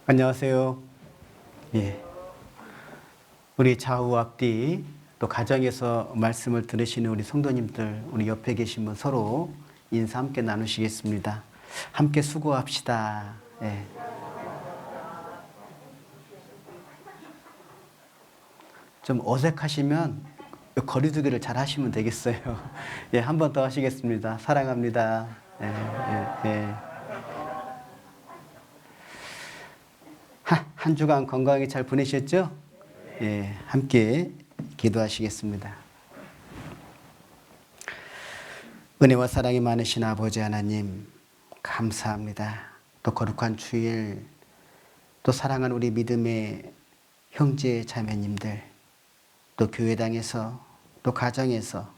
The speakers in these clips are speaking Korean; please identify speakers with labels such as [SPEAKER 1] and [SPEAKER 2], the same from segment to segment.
[SPEAKER 1] 안녕하세요. 예. 우리 좌우 앞뒤 또 가정에서 말씀을 들으시는 우리 성도님들, 우리 옆에 계신 분 서로 인사 함께 나누시겠습니다. 함께 수고합시다. 예. 좀 어색하시면 거리두기를 잘 하시면 되겠어요. 예, 한 번 더 하시겠습니다. 사랑합니다. 예, 예, 예. 한 주간 건강하게 잘 보내셨죠? 예, 함께 기도하시겠습니다. 은혜와 사랑이 많으신 아버지 하나님, 감사합니다. 또 거룩한 주일, 또 사랑하는 우리 믿음의 형제 자매님들, 또 교회당에서, 또 가정에서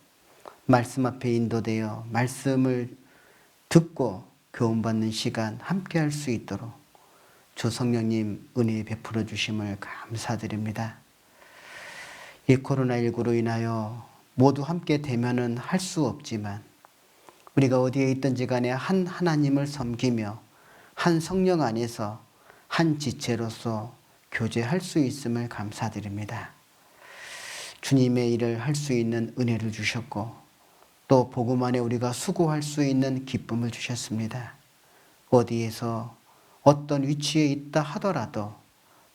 [SPEAKER 1] 말씀 앞에 인도되어 말씀을 듣고 교훈받는 시간 함께 할 수 있도록 주 성령님 은혜 베풀어 주심을 감사드립니다. 이 코로나19로 인하여 모두 함께 대면은 할 수 없지만 우리가 어디에 있든지 간에 한 하나님을 섬기며 한 성령 안에서 한 지체로서 교제할 수 있음을 감사드립니다. 주님의 일을 할 수 있는 은혜를 주셨고 또 복음 안에 우리가 수고할 수 있는 기쁨을 주셨습니다. 어디에서 어떤 위치에 있다 하더라도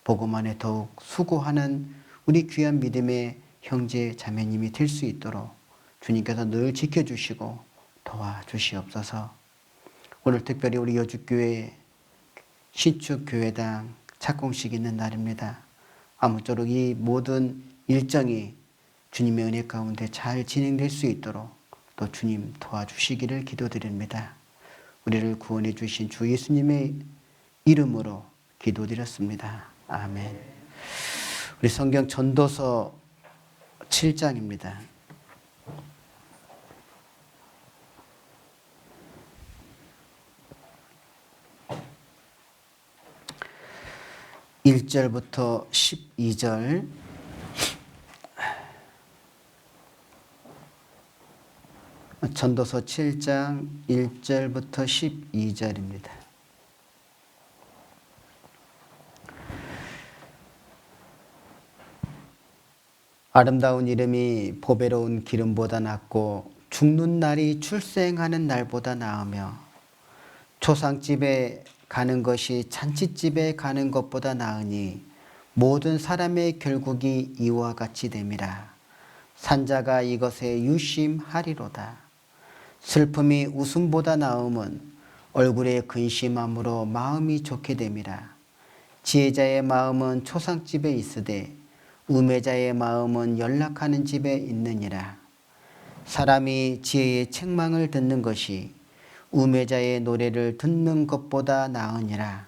[SPEAKER 1] 복음 안에 더욱 수고하는 우리 귀한 믿음의 형제 자매님이 될 수 있도록 주님께서 늘 지켜주시고 도와주시옵소서. 오늘 특별히 우리 여주교회 신축교회당 착공식 있는 날입니다. 아무쪼록 이 모든 일정이 주님의 은혜 가운데 잘 진행될 수 있도록 또 주님 도와주시기를 기도드립니다. 우리를 구원해 주신 주 예수님의 이름으로 기도드렸습니다. 아멘. 우리 성경 전도서 7장입니다. 1절부터 12절, 전도서 7장 1절부터 12절입니다. 아름다운 이름이 보배로운 기름보다 낫고 죽는 날이 출생하는 날보다 나으며 초상집에 가는 것이 잔치집에 가는 것보다 나으니 모든 사람의 결국이 이와 같이 됨이라. 산자가 이것에 유심하리로다. 슬픔이 웃음보다 나음은 얼굴에 근심함으로 마음이 좋게 됨이라. 지혜자의 마음은 초상집에 있으되 우매자의 마음은 연락하는 집에 있느니라. 사람이 지혜의 책망을 듣는 것이 우매자의 노래를 듣는 것보다 나으니라.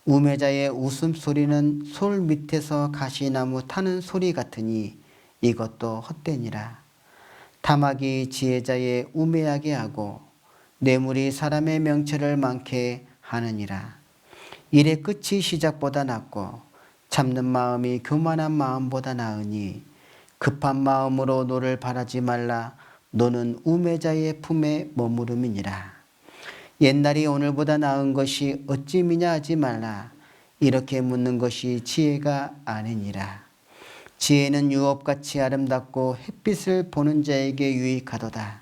[SPEAKER 1] 우매자의 웃음소리는 솔 밑에서 가시나무 타는 소리 같으니 이것도 헛되니라. 타막이 지혜자의 우매하게 하고 뇌물이 사람의 명철을 많게 하느니라. 일의 끝이 시작보다 낫고 참는 마음이 교만한 마음보다 나으니 급한 마음으로 노를 바라지 말라. 노는 우매자의 품에 머무름이니라. 옛날이 오늘보다 나은 것이 어찌 미냐 하지 말라. 이렇게 묻는 것이 지혜가 아니니라. 지혜는 유업같이 아름답고 햇빛을 보는 자에게 유익하도다.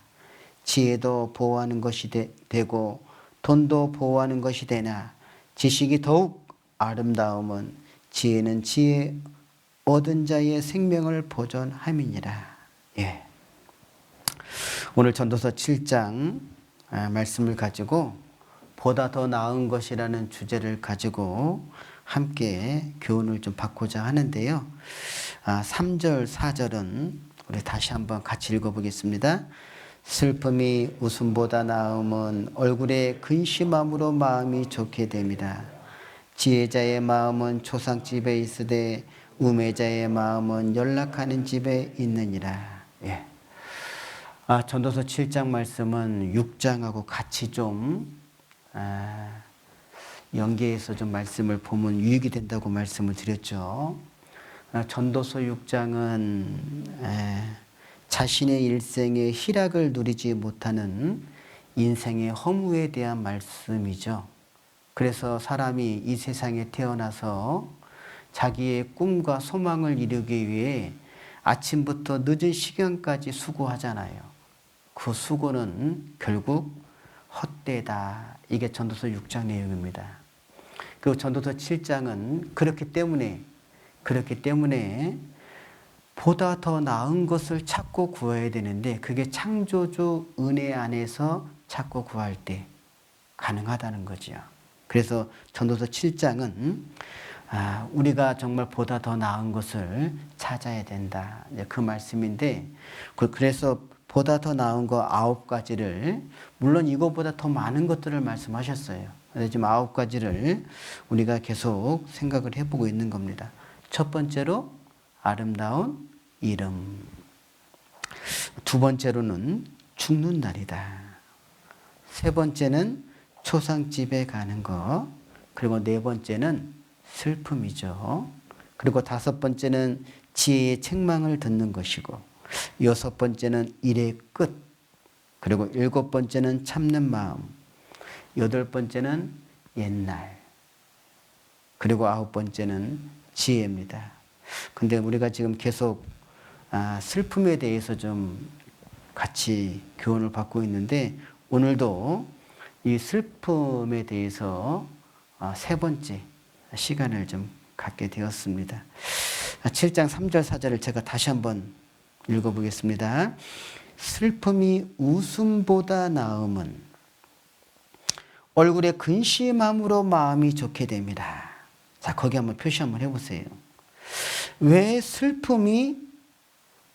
[SPEAKER 1] 지혜도 보호하는 것이 되고 돈도 보호하는 것이 되나 지식이 더욱 아름다움은 지혜는 지혜 얻은 자의 생명을 보존함이니라. 예. 오늘 전도서 7장 말씀을 가지고 보다 더 나은 것이라는 주제를 가지고 함께 교훈을 좀 받고자 하는데요. 3절, 4절은 우리 다시 한번 같이 읽어보겠습니다. 슬픔이 웃음보다 나음은 얼굴에 근심함으로 마음이 좋게 됩니다. 지혜자의 마음은 초상집에 있으되 우매자의 마음은 연락하는 집에 있느니라. 예. 전도서 7장 말씀은 6장하고 같이 좀 연계해서 좀 말씀을 보면 유익이 된다고 말씀을 드렸죠. 전도서 6장은 자신의 일생에 희락을 누리지 못하는 인생의 허무에 대한 말씀이죠. 그래서 사람이 이 세상에 태어나서 자기의 꿈과 소망을 이루기 위해 아침부터 늦은 시간까지 수고하잖아요. 그 수고는 결국 헛되다. 이게 전도서 6장 내용입니다. 그리고 전도서 7장은 그렇기 때문에 보다 더 나은 것을 찾고 구해야 되는데 그게 창조주 은혜 안에서 찾고 구할 때 가능하다는 거죠. 그래서 전도서 7장은 우리가 정말 보다 더 나은 것을 찾아야 된다. 그 말씀인데 그래서 보다 더 나은 거 9가지를 물론 이거보다 더 많은 것들을 말씀하셨어요. 그래서 지금 9가지를 우리가 계속 생각을 해보고 있는 겁니다. 첫 번째로 아름다운 이름. 두 번째로는 죽는 날이다. 세 번째는 초상집에 가는 것. 그리고 네 번째는 슬픔이죠. 그리고 다섯 번째는 지혜의 책망을 듣는 것이고 여섯 번째는 일의 끝. 그리고 일곱 번째는 참는 마음. 여덟 번째는 옛날. 그리고 아홉 번째는 지혜입니다. 근데 우리가 지금 계속 슬픔에 대해서 좀 같이 교훈을 받고 있는데 오늘도 이 슬픔에 대해서 세 번째 시간을 좀 갖게 되었습니다. 7장 3절 4절을 제가 다시 한번 읽어보겠습니다. 슬픔이 웃음보다 나음은 얼굴에 근심함으로 마음이 좋게 됩니다. 자, 거기 한번 표시 한번 해보세요. 왜 슬픔이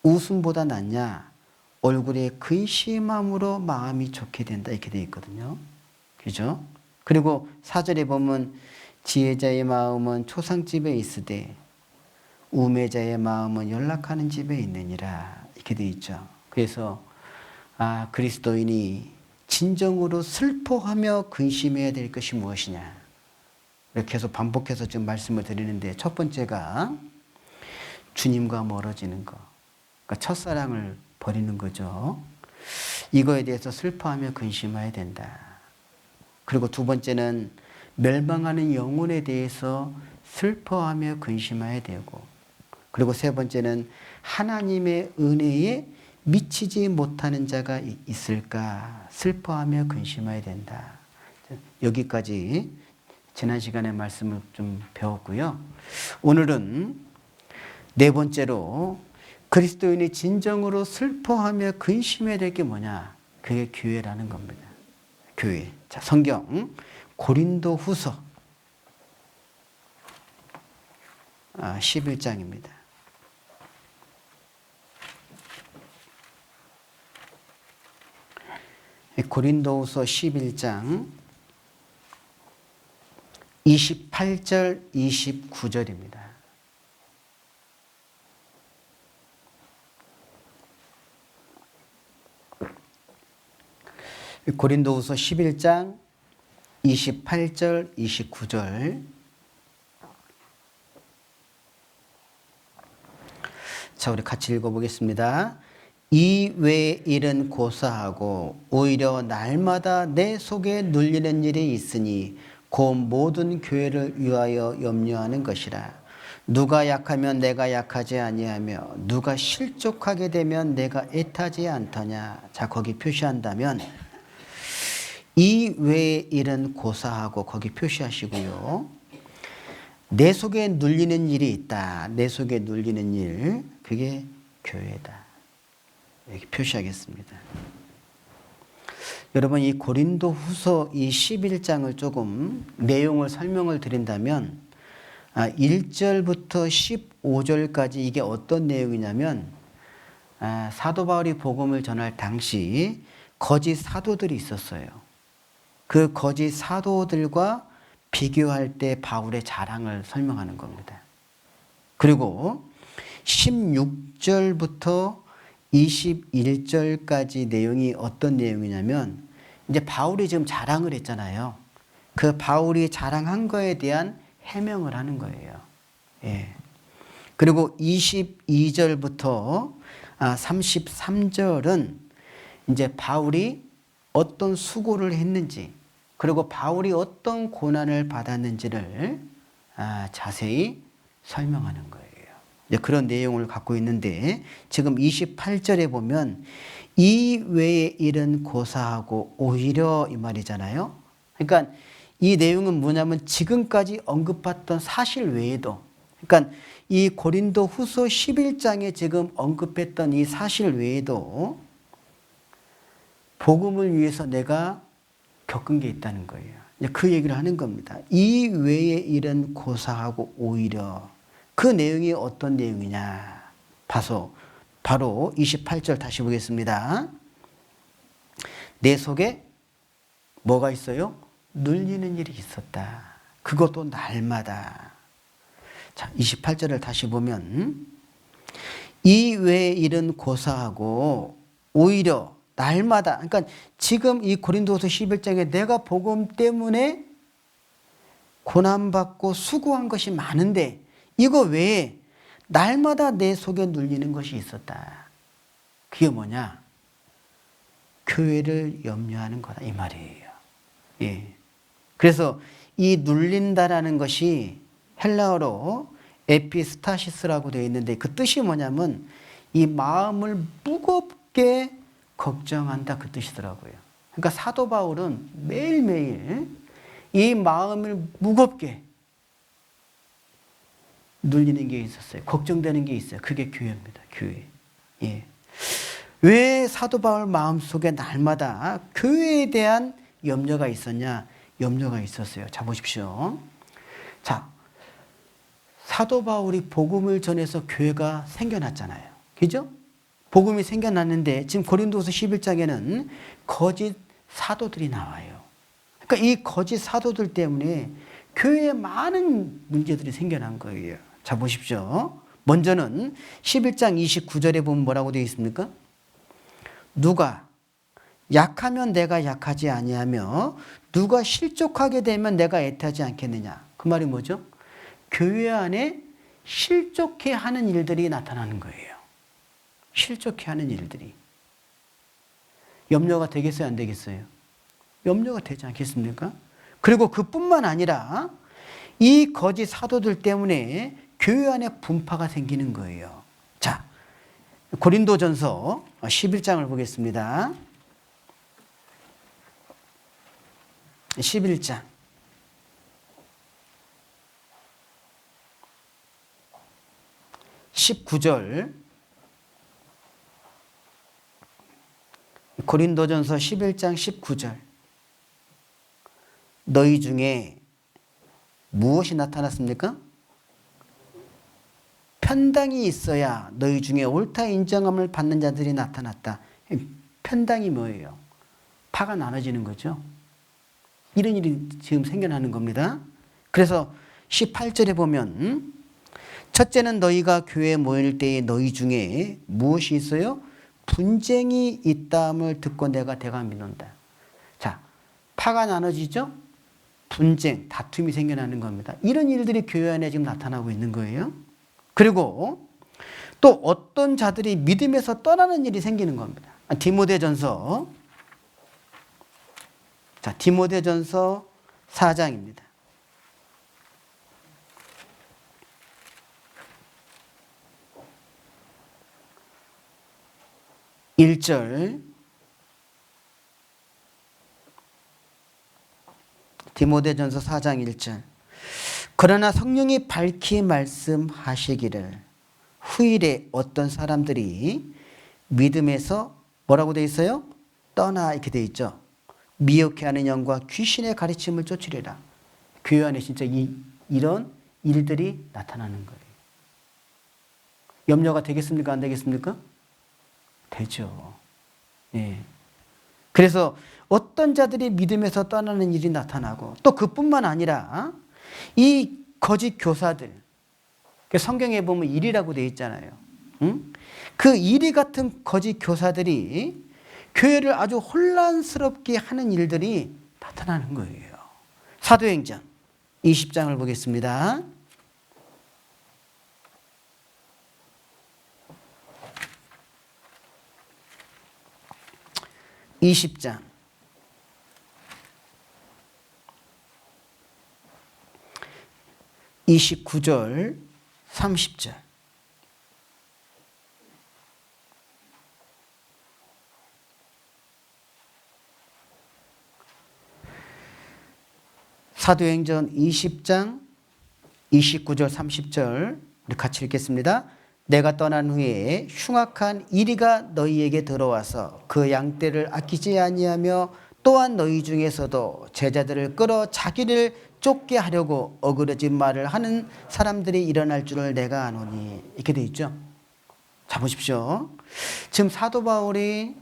[SPEAKER 1] 웃음보다 낫냐? 얼굴에 근심함으로 마음이 좋게 된다. 이렇게 되어 있거든요. 그죠? 그리고 4절에 보면 지혜자의 마음은 초상집에 있으되 우매자의 마음은 연락하는 집에 있느니라. 이렇게 되어 있죠. 그래서 그리스도인이 진정으로 슬퍼하며 근심해야 될 것이 무엇이냐. 이렇게 해서 반복해서 지금 말씀을 드리는데 첫 번째가 주님과 멀어지는 것. 그러니까 첫사랑을 버리는 거죠. 이거에 대해서 슬퍼하며 근심해야 된다. 그리고 두 번째는 멸망하는 영혼에 대해서 슬퍼하며 근심해야 되고 그리고 세 번째는 하나님의 은혜에 미치지 못하는 자가 있을까 슬퍼하며 근심해야 된다. 여기까지 지난 시간에 말씀을 좀 배웠고요. 오늘은 네 번째로 그리스도인이 진정으로 슬퍼하며 근심해야 될 게 뭐냐? 그게 교회라는 겁니다. 교회. 자, 성경 고린도 후서 11장입니다. 고린도후서 11장 28절 29절입니다. 고린도후서 11장 28절 29절. 자, 우리 같이 읽어보겠습니다. 이 외의 일은 고사하고 오히려 날마다 내 속에 눌리는 일이 있으니 곧 모든 교회를 위하여 염려하는 것이라. 누가 약하면 내가 약하지 아니하며 누가 실족하게 되면 내가 애타지 않더냐. 자, 거기 표시한다면 이 외의 일은 고사하고 거기 표시하시고요. 내 속에 눌리는 일이 있다. 내 속에 눌리는 일, 그게 교회다. 이렇게 표시하겠습니다. 여러분, 이 고린도 후서 이 11장을 조금 내용을 설명을 드린다면 1절부터 15절까지 이게 어떤 내용이냐면 사도 바울이 복음을 전할 당시 거짓 사도들이 있었어요. 그 거짓 사도들과 비교할 때 바울의 자랑을 설명하는 겁니다. 그리고 16절부터 21절까지 내용이 어떤 내용이냐면 이제 바울이 지금 자랑을 했잖아요. 그 바울이 자랑한 거에 대한 해명을 하는 거예요. 예. 그리고 22절부터 33절은 이제 바울이 어떤 수고를 했는지 그리고 바울이 어떤 고난을 받았는지를 자세히 설명하는 거예요. 그런 내용을 갖고 있는데 지금 28절에 보면 이 외의 일은 고사하고 오히려 이 말이잖아요. 그러니까 이 내용은 뭐냐면 지금까지 언급했던 사실 외에도, 그러니까 이 고린도 후서 11장에 지금 언급했던 이 사실 외에도 복음을 위해서 내가 겪은 게 있다는 거예요. 그 얘기를 하는 겁니다. 이 외의 일은 고사하고 오히려. 그 내용이 어떤 내용이냐. 바로 28절 다시 보겠습니다. 내 속에 뭐가 있어요? 눌리는 일이 있었다. 그것도 날마다. 자, 28절을 다시 보면 이 외의 일은 고사하고 오히려 날마다, 그러니까 지금 이 고린도서 11장에 내가 복음 때문에 고난받고 수고한 것이 많은데 이거 외에 날마다 내 속에 눌리는 것이 있었다. 그게 뭐냐? 교회를 염려하는 거다 이 말이에요. 예. 그래서 이 눌린다라는 것이 헬라어로 에피스타시스라고 되어 있는데 그 뜻이 뭐냐면 이 마음을 무겁게 걱정한다 그 뜻이더라고요. 그러니까 사도 바울은 매일매일 이 마음을 무겁게 눌리는 게 있었어요. 걱정되는 게 있어요. 그게 교회입니다. 교회. 예. 왜 사도 바울 마음속에 날마다 교회에 대한 염려가 있었냐? 염려가 있었어요. 자 보십시오. 자, 사도 바울이 복음을 전해서 교회가 생겨났잖아요. 그죠? 복음이 생겨났는데 지금 고린도서 11장에는 거짓 사도들이 나와요. 그러니까 이 거짓 사도들 때문에 교회에 많은 문제들이 생겨난 거예요. 자 보십시오. 먼저는 11장 29절에 보면 뭐라고 되어 있습니까? 누가 약하면 내가 약하지 아니하며 누가 실족하게 되면 내가 애타지 않겠느냐. 그 말이 뭐죠? 교회 안에 실족해 하는 일들이 나타나는 거예요. 실족해 하는 일들이. 염려가 되겠어요? 안 되겠어요? 염려가 되지 않겠습니까? 그리고 그뿐만 아니라 이 거짓 사도들 때문에 교회 안에 분파가 생기는 거예요. 자, 고린도전서 11장을 보겠습니다. 11장. (19절) 고린도전서 11장 19절. 너희 중에 무엇이 나타났습니까? 편당이 있어야 너희 중에 옳다 인정함을 받는 자들이 나타났다. 편당이 뭐예요? 파가 나눠지는 거죠. 이런 일이 지금 생겨나는 겁니다. 그래서 18절에 보면 첫째는 너희가 교회에 모일 때에 너희 중에 무엇이 있어요? 분쟁이 있다함을 듣고 내가 대강 믿는다. 자, 파가 나눠지죠? 분쟁, 다툼이 생겨나는 겁니다. 이런 일들이 교회 안에 지금 나타나고 있는 거예요. 그리고 또 어떤 자들이 믿음에서 떠나는 일이 생기는 겁니다. 디모데전서, 자, 디모데전서 4장입니다. 1절. 디모데전서 4장 1절. 그러나 성령이 밝히 말씀하시기를 후일에 어떤 사람들이 믿음에서 뭐라고 되어 있어요? 떠나 이렇게 되어 있죠. 미혹해 하는 영과 귀신의 가르침을 쫓으리라. 교회 안에 진짜 이런 일들이 나타나는 거예요. 염려가 되겠습니까? 안 되겠습니까? 되죠. 예. 그래서 어떤 자들이 믿음에서 떠나는 일이 나타나고 또 그뿐만 아니라 이 거짓 교사들, 성경에 보면 일이라고 되어 있잖아요. 응? 그 일이 같은 거짓 교사들이 교회를 아주 혼란스럽게 하는 일들이 나타나는 거예요. 사도행전 20장을 보겠습니다. 20장 29절, 30절. 사도행전 20장 29절 30절 우리 같이 읽겠습니다. 내가 떠난 후에 흉악한 이리가 너희에게 들어와서 그 양떼를 아끼지 아니하며 또한 너희 중에서도 제자들을 끌어 자기를 쫓게 하려고 어그러진 말을 하는 사람들이 일어날 줄을 내가 아노니. 이렇게 돼 있죠. 자 보십시오. 지금 사도 바울이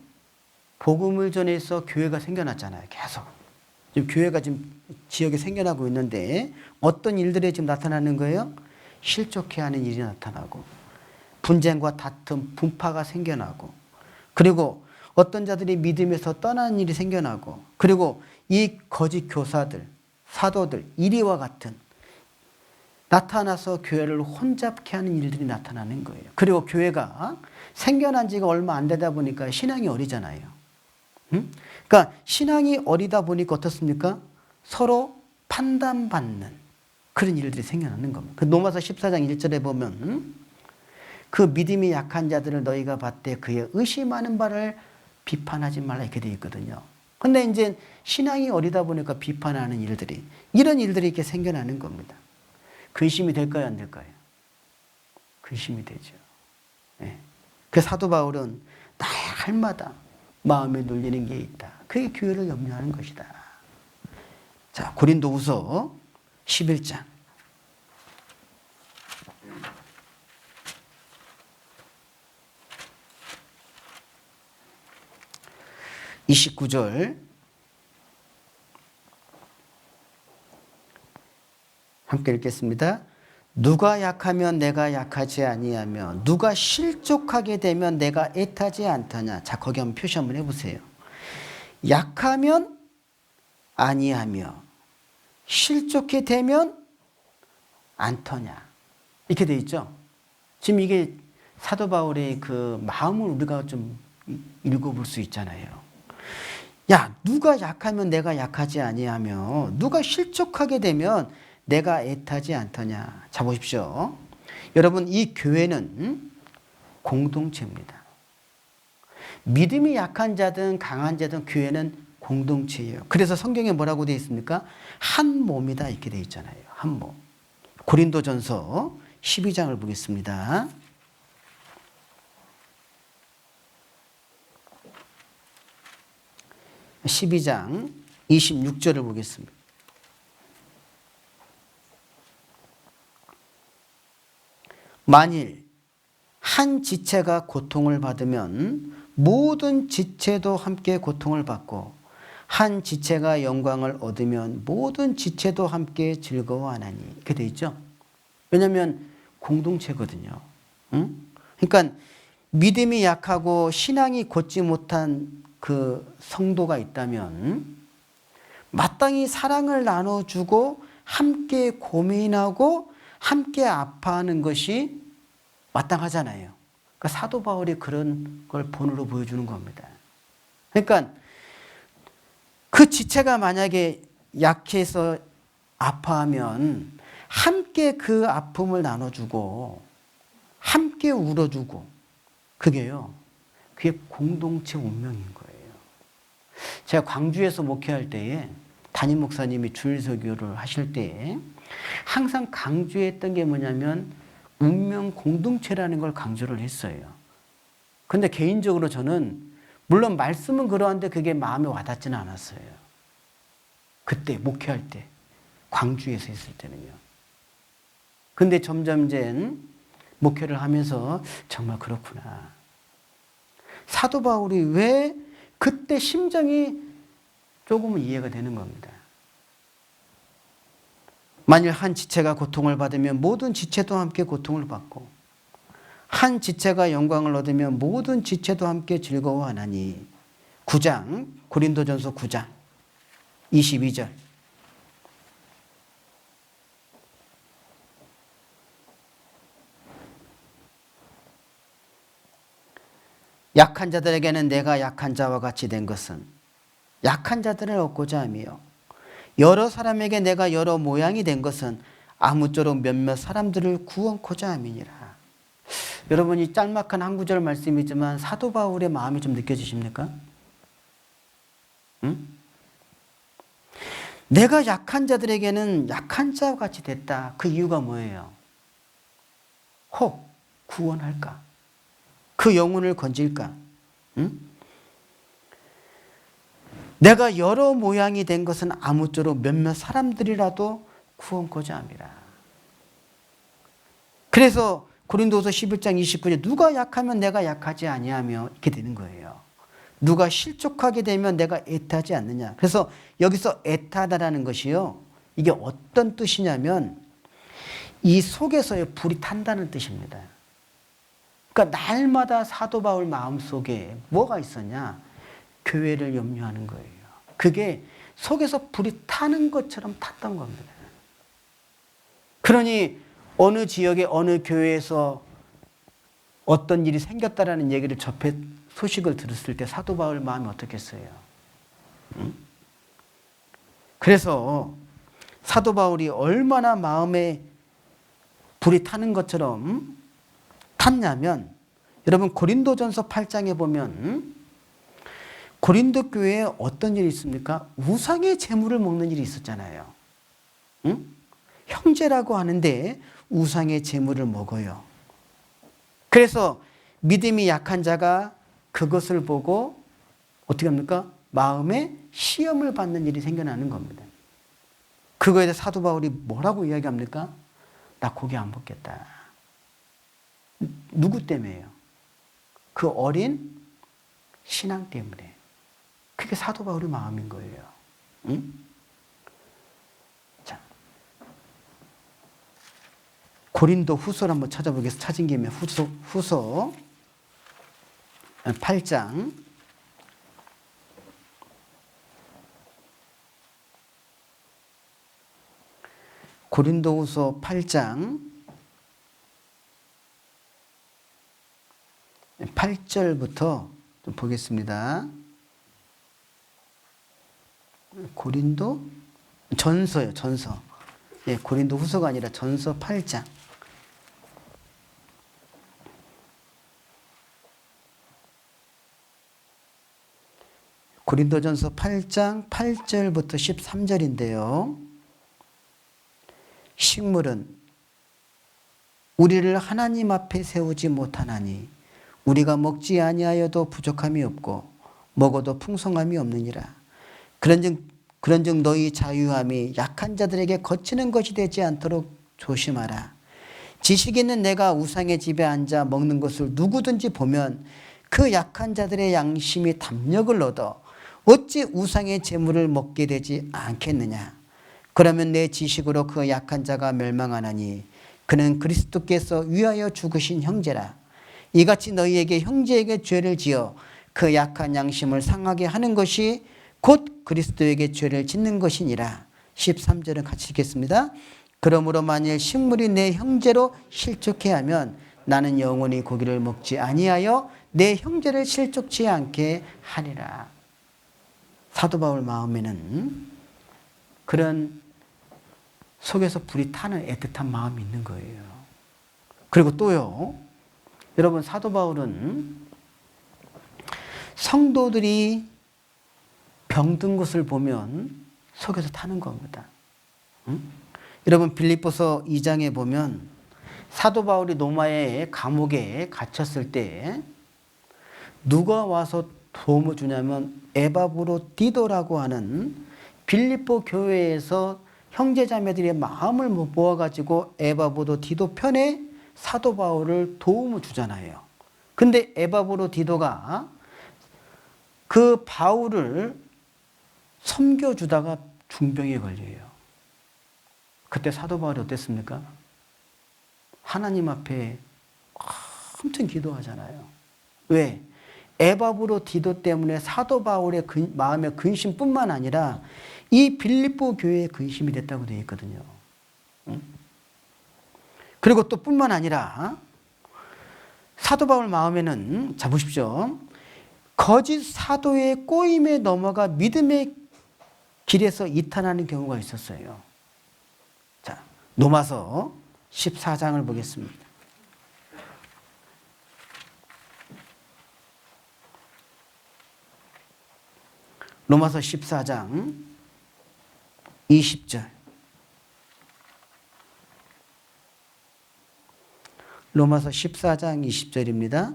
[SPEAKER 1] 복음을 전해서 교회가 생겨났잖아요. 계속. 지금 교회가 지금 지역에 생겨나고 있는데 어떤 일들이 지금 나타나는 거예요? 실족해하는 일이 나타나고 분쟁과 다툼, 분파가 생겨나고 그리고 어떤 자들이 믿음에서 떠나는 일이 생겨나고 그리고 이 거짓 교사들, 사도들, 이리와 같은 나타나서 교회를 혼잡케 하는 일들이 나타나는 거예요. 그리고 교회가 생겨난 지가 얼마 안 되다 보니까 신앙이 어리잖아요. 그러니까 신앙이 어리다 보니까 어떻습니까? 서로 판단받는 그런 일들이 생겨나는 겁니다. 그 로마서 14장 1절에 보면 그 믿음이 약한 자들을 너희가 봤되 그의 의심하는 바를 비판하지 말라 이렇게 되어 있거든요. 근데 이제 신앙이 어리다 보니까 비판하는 일들이 이런 일들이 이렇게 생겨나는 겁니다. 근심이 될까요? 안 될까요? 근심이 되죠. 네. 그 사도 바울은 나의 할마다 마음에 눌리는 게 있다. 그게 교회를 염려하는 것이다. 자, 고린도후서 11장 29절 함께 읽겠습니다. 누가 약하면 내가 약하지 아니하며 누가 실족하게 되면 내가 애타지 않더냐. 자, 거기 한번 표시 한번 해보세요. 약하면 아니하며 실족해 되면 않더냐. 이렇게 돼 있죠. 지금 이게 사도 바울의 그 마음을 우리가 좀 읽어볼 수 있잖아요. 야, 누가 약하면 내가 약하지 아니하며 누가 실족하게 되면 내가 애타지 않더냐. 자 보십시오. 여러분 이 교회는 공동체입니다. 믿음이 약한 자든 강한 자든 교회는 공동체예요. 그래서 성경에 뭐라고 되어 있습니까? 한 몸이다 이렇게 되어 있잖아요. 한 몸. 고린도전서 12장을 보겠습니다. 12장 26절을 보겠습니다. 만일 한 지체가 고통을 받으면 모든 지체도 함께 고통을 받고 한 지체가 영광을 얻으면 모든 지체도 함께 즐거워하나니. 이렇게 돼 있죠. 왜냐하면 공동체거든요. 응? 그러니까 믿음이 약하고 신앙이 곧지 못한 그 성도가 있다면 마땅히 사랑을 나눠주고 함께 고민하고 함께 아파하는 것이 마땅하잖아요. 그러니까 사도 바울이 그런 걸 본으로 보여주는 겁니다. 그러니까 그 지체가 만약에 약해서 아파하면 함께 그 아픔을 나눠주고 함께 울어주고 그게요. 그게 공동체 운명인 거예요. 제가 광주에서 목회할 때에 담임 목사님이 주일 설교를 하실 때 항상 강조했던 게 뭐냐면 운명 공동체라는 걸 강조를 했어요. 근데 개인적으로 저는 물론 말씀은 그러한데 그게 마음에 와닿지는 않았어요. 그때 목회할 때 광주에서 있을 때는요. 근데 점점 이제 목회를 하면서 정말 그렇구나. 사도 바울이 왜 그때 심정이 조금은 이해가 되는 겁니다. 만일 한 지체가 고통을 받으면 모든 지체도 함께 고통을 받고 한 지체가 영광을 얻으면 모든 지체도 함께 즐거워하나니. 9장 고린도전서 9장 22절 약한 자들에게는 내가 약한 자와 같이 된 것은 약한 자들을 얻고자 하며 여러 사람에게 내가 여러 모양이 된 것은 아무쪼록 몇몇 사람들을 구원코자 함이니라. 여러분, 이 짤막한 한 구절 말씀이지만 사도 바울의 마음이 좀 느껴지십니까? 응? 내가 약한 자들에게는 약한 자와 같이 됐다. 그 이유가 뭐예요? 혹 구원할까? 그 영혼을 건질까? 응? 내가 여러 모양이 된 것은 아무쪼록 몇몇 사람들이라도 구원코자 함이라. 그래서 고린도서 11장 29절에 누가 약하면 내가 약하지 아니하며 이렇게 되는 거예요. 누가 실족하게 되면 내가 애타하지 않느냐. 그래서 여기서 애타하다라는 것이요, 이게 어떤 뜻이냐면 이 속에서의 불이 탄다는 뜻입니다. 그러니까 날마다 사도 바울 마음속에 뭐가 있었냐? 교회를 염려하는 거예요. 그게 속에서 불이 타는 것처럼 탔던 겁니다. 그러니 어느 지역의 어느 교회에서 어떤 일이 생겼다라는 얘기를 소식을 들었을 때 사도 바울 마음이 어떻겠어요? 응? 그래서 사도 바울이 얼마나 마음에 불이 타는 것처럼 탔냐면, 여러분 고린도전서 8장에 보면 고린도 교회에 어떤 일이 있습니까? 우상의 제물을 먹는 일이 있었잖아요. 응? 형제라고 하는데 우상의 제물을 먹어요. 그래서 믿음이 약한 자가 그것을 보고 어떻게 합니까? 마음에 시험을 받는 일이 생겨나는 겁니다. 그거에 대해 사도 바울이 뭐라고 이야기합니까? 나 고기 안 먹겠다. 누구 때문에요? 그 어린 신앙 때문에. 그게 사도 바울의 마음인 거예요. 응? 자, 고린도 후서를 한번 찾아보겠습니다. 찾은 김에 후서 8장 고린도후서 8장 8절부터 좀 보겠습니다. 고린도 전서요, 전서. 예, 고린도 후서가 아니라 전서 8장. 고린도전서 8장 8절부터 13절인데요. 식물은 우리를 하나님 앞에 세우지 못하나니 우리가 먹지 아니하여도 부족함이 없고 먹어도 풍성함이 없느니라. 그런즉 너희 자유함이 약한 자들에게 거치는 것이 되지 않도록 조심하라. 지식 있는 내가 우상의 집에 앉아 먹는 것을 누구든지 보면 그 약한 자들의 양심이 담력을 얻어 어찌 우상의 재물을 먹게 되지 않겠느냐. 그러면 내 지식으로 그 약한 자가 멸망하나니 그는 그리스도께서 위하여 죽으신 형제라. 이같이 너희에게 형제에게 죄를 지어 그 약한 양심을 상하게 하는 것이 곧 그리스도에게 죄를 짓는 것이니라. 13절은 같이 읽겠습니다. 그러므로 만일 식물이 내 형제로 실족해 하면 나는 영원히 고기를 먹지 아니하여 내 형제를 실족치 않게 하리라. 사도 바울 마음에는 그런 속에서 불이 타는 애틋한 마음이 있는 거예요. 그리고 또요, 여러분 사도 바울은 성도들이 병든 것을 보면 속에서 타는 겁니다. 응? 여러분 빌립보서 2장에 보면 사도 바울이 로마의 감옥에 갇혔을 때 누가 와서 도움을 주냐면 에바브로디도라고 하는 빌립보 교회에서 형제자매들의 마음을 모아가지고 에바브로디도 편에 사도 바울을 도움을 주잖아요. 근데 에바브로디도가 그 바울을 섬겨주다가 중병에 걸려요. 그때 사도 바울이 어땠습니까? 하나님 앞에 엄청 기도하잖아요. 왜? 에바브로디도 때문에 사도 바울의 마음의 근심뿐만 아니라 이 빌립보 교회의 근심이 됐다고 되어 있거든요. 그리고 또 뿐만 아니라 사도 바울 마음에는, 자 보십시오, 거짓 사도의 꼬임에 넘어가 믿음의 길에서 이탈하는 경우가 있었어요. 자, 로마서 14장을 보겠습니다. 로마서 14장 20절. 로마서 14장 20절입니다.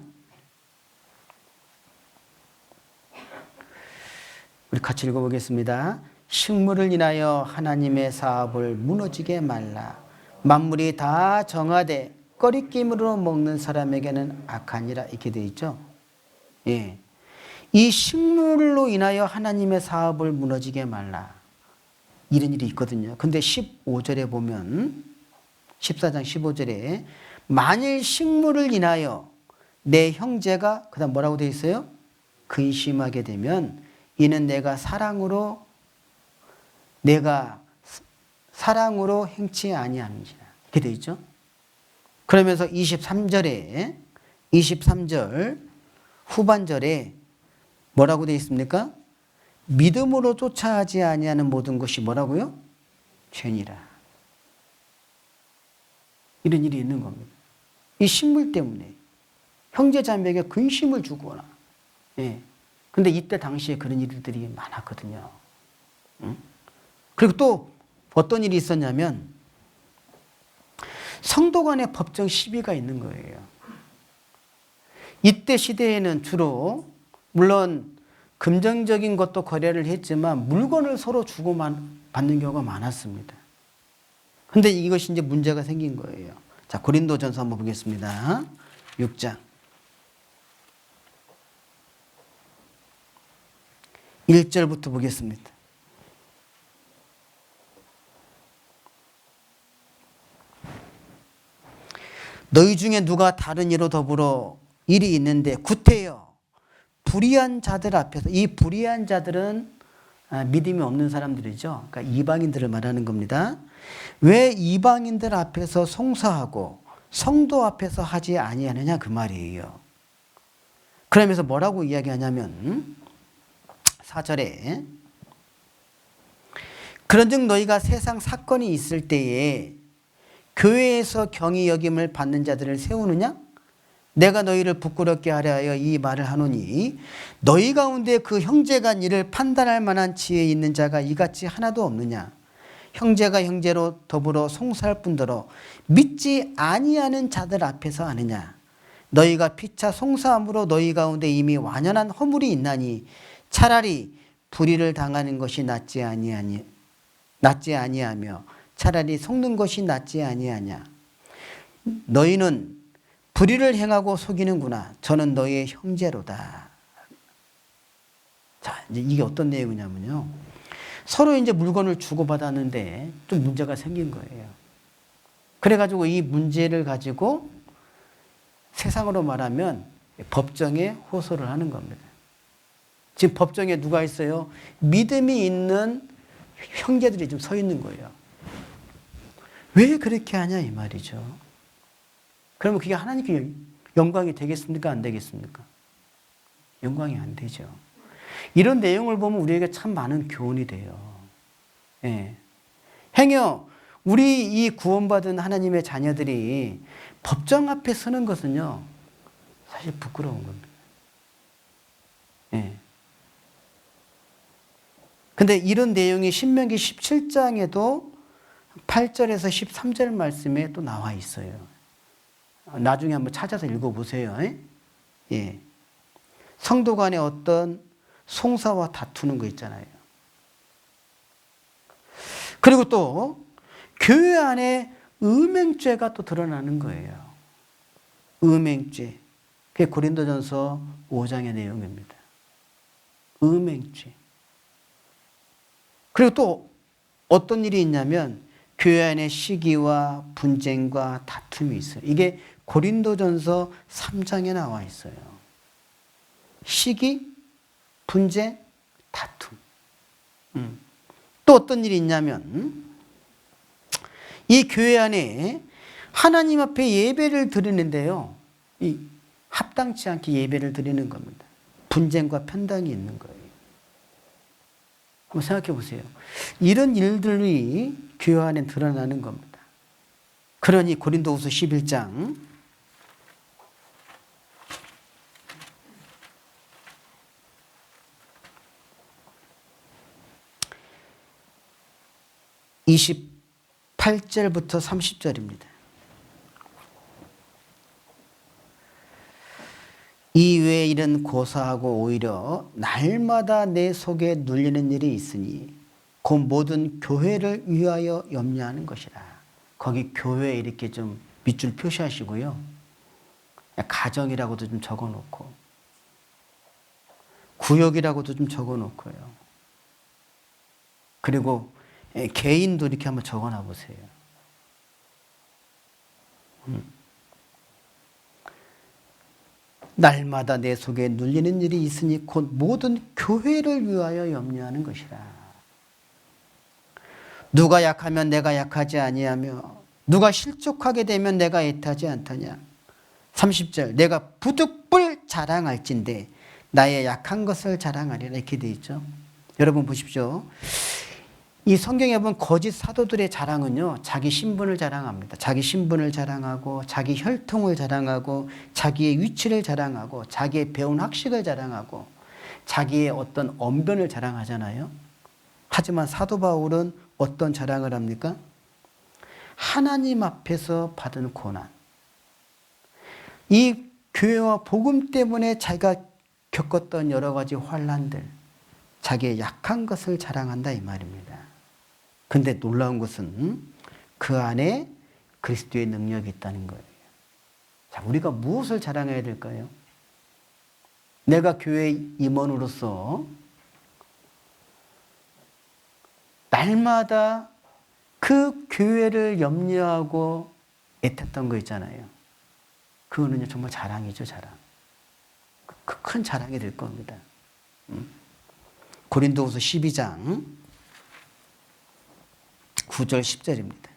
[SPEAKER 1] 우리 같이 읽어보겠습니다. 식물을 인하여 하나님의 사업을 무너지게 말라. 만물이 다 정하되 꺼리낌으로 먹는 사람에게는 악하니라. 이렇게 되어 있죠. 예. 이 식물로 인하여 하나님의 사업을 무너지게 말라. 이런 일이 있거든요. 근데 15절에 보면 14장 15절에 만일 식물을 인하여 내 형제가 그다음 뭐라고 되어 있어요? 근심하게 되면 이는 내가 사랑으로 행치 아니함이니라. 이렇게 되어 있죠. 그러면서 23절 후반절에 뭐라고 되어 있습니까? 믿음으로 쫓아하지 아니하는 모든 것이 뭐라고요? 죄니라. 이런 일이 있는 겁니다. 이 식물 때문에 형제 자매에게 근심을 주거나. 예. 근데 이때 당시에 그런 일들이 많았거든요. 응? 그리고 또 어떤 일이 있었냐면 성도 간의 법정 시비가 있는 거예요. 이때 시대에는 주로 물론 금전적인 것도 거래를 했지만 물건을 서로 주고받는 경우가 많았습니다. 근데 이것이 이제 문제가 생긴 거예요. 자, 고린도전서 한번 보겠습니다. 6장 1절부터 보겠습니다. 너희 중에 누가 다른 이로 더불어 일이 있는데 구태여 불의한 자들 앞에서, 이 불의한 자들은 믿음이 없는 사람들이죠. 그러니까 이방인들을 말하는 겁니다. 왜 이방인들 앞에서 송사하고 성도 앞에서 하지 아니하느냐 그 말이에요. 그러면서 뭐라고 이야기하냐면 4절에 그런즉 너희가 세상 사건이 있을 때에 교회에서 경히 여김을 받는 자들을 세우느냐? 내가 너희를 부끄럽게 하려 하여 이 말을 하노니 너희 가운데 그 형제가 이를 판단할 만한 지혜 있는 자가 이같이 하나도 없느냐? 형제가 형제로 더불어 송사할 뿐더러 믿지 아니하는 자들 앞에서 하느냐? 너희가 피차 송사함으로 너희 가운데 이미 완연한 허물이 있나니 차라리 불의를 당하는 것이 낫지 아니하며 차라리 속는 것이 낫지 아니하냐. 너희는 불의를 행하고 속이는구나. 저는 너희의 형제로다. 자, 이제 이게 어떤 내용이냐면요. 서로 이제 물건을 주고받았는데 좀 문제가 생긴 거예요. 그래가지고 이 문제를 가지고 세상으로 말하면 법정에 호소를 하는 겁니다. 지금 법정에 누가 있어요? 믿음이 있는 형제들이 좀 서 있는 거예요. 왜 그렇게 하냐 이 말이죠. 그러면 그게 하나님께 영광이 되겠습니까? 안 되겠습니까? 영광이 안 되죠. 이런 내용을 보면 우리에게 참 많은 교훈이 돼요. 예. 행여 우리 이 구원받은 하나님의 자녀들이 법정 앞에 서는 것은요, 사실 부끄러운 겁니다. 예. 근데 이런 내용이 신명기 17장에도 8절에서 13절 말씀에 또 나와 있어요. 나중에 한번 찾아서 읽어보세요. 예. 성도 간에 어떤 송사와 다투는 거 있잖아요. 그리고 또 교회 안에 음행죄가 또 드러나는 거예요. 음행죄. 그게 고린도전서 5장의 내용입니다. 음행죄. 그리고 또 어떤 일이 있냐면 교회 안에 시기와 분쟁과 다툼이 있어요. 이게 고린도전서 3장에 나와 있어요. 시기, 분쟁, 다툼. 또 어떤 일이 있냐면 이 교회 안에 하나님 앞에 예배를 드리는데요. 이 합당치 않게 예배를 드리는 겁니다. 분쟁과 편당이 있는 거예요. 한번 생각해 보세요. 이런 일들이 교회 안에 드러나는 겁니다. 그러니 고린도후서 11장 28절부터 30절입니다. 이 외의 일은 고사하고 오히려 날마다 내 속에 눌리는 일이 있으니 곧 모든 교회를 위하여 염려하는 것이라. 거기 교회 이렇게 좀 밑줄 표시하시고요. 가정이라고도 좀 적어놓고 구역이라고도 좀 적어놓고요. 그리고 개인도 이렇게 한번 적어놔 보세요. 날마다 내 속에 눌리는 일이 있으니 곧 모든 교회를 위하여 염려하는 것이라. 누가 약하면 내가 약하지 아니하며 누가 실족하게 되면 내가 애타지 않다냐. 30절 내가 부득불 자랑할진대 나의 약한 것을 자랑하리라. 이렇게 되어 있죠. 여러분 보십시오. 이 성경에 보면 거짓 사도들의 자랑은요, 자기 신분을 자랑합니다. 자기 신분을 자랑하고, 자기 혈통을 자랑하고, 자기의 위치를 자랑하고, 자기의 배운 학식을 자랑하고, 자기의 어떤 언변을 자랑하잖아요. 하지만 사도 바울은 어떤 자랑을 합니까? 하나님 앞에서 받은 고난. 이 교회와 복음 때문에 자기가 겪었던 여러 가지 환난들, 자기의 약한 것을 자랑한다 이 말입니다. 근데 놀라운 것은 그 안에 그리스도의 능력이 있다는 거예요. 자, 우리가 무엇을 자랑해야 될까요? 내가 교회 임원으로서 날마다 그 교회를 염려하고 애탔던 거 있잖아요. 그거는요, 정말 자랑이죠, 자랑. 그 큰 자랑이 될 겁니다. 고린도후서 12장 9절 10절입니다.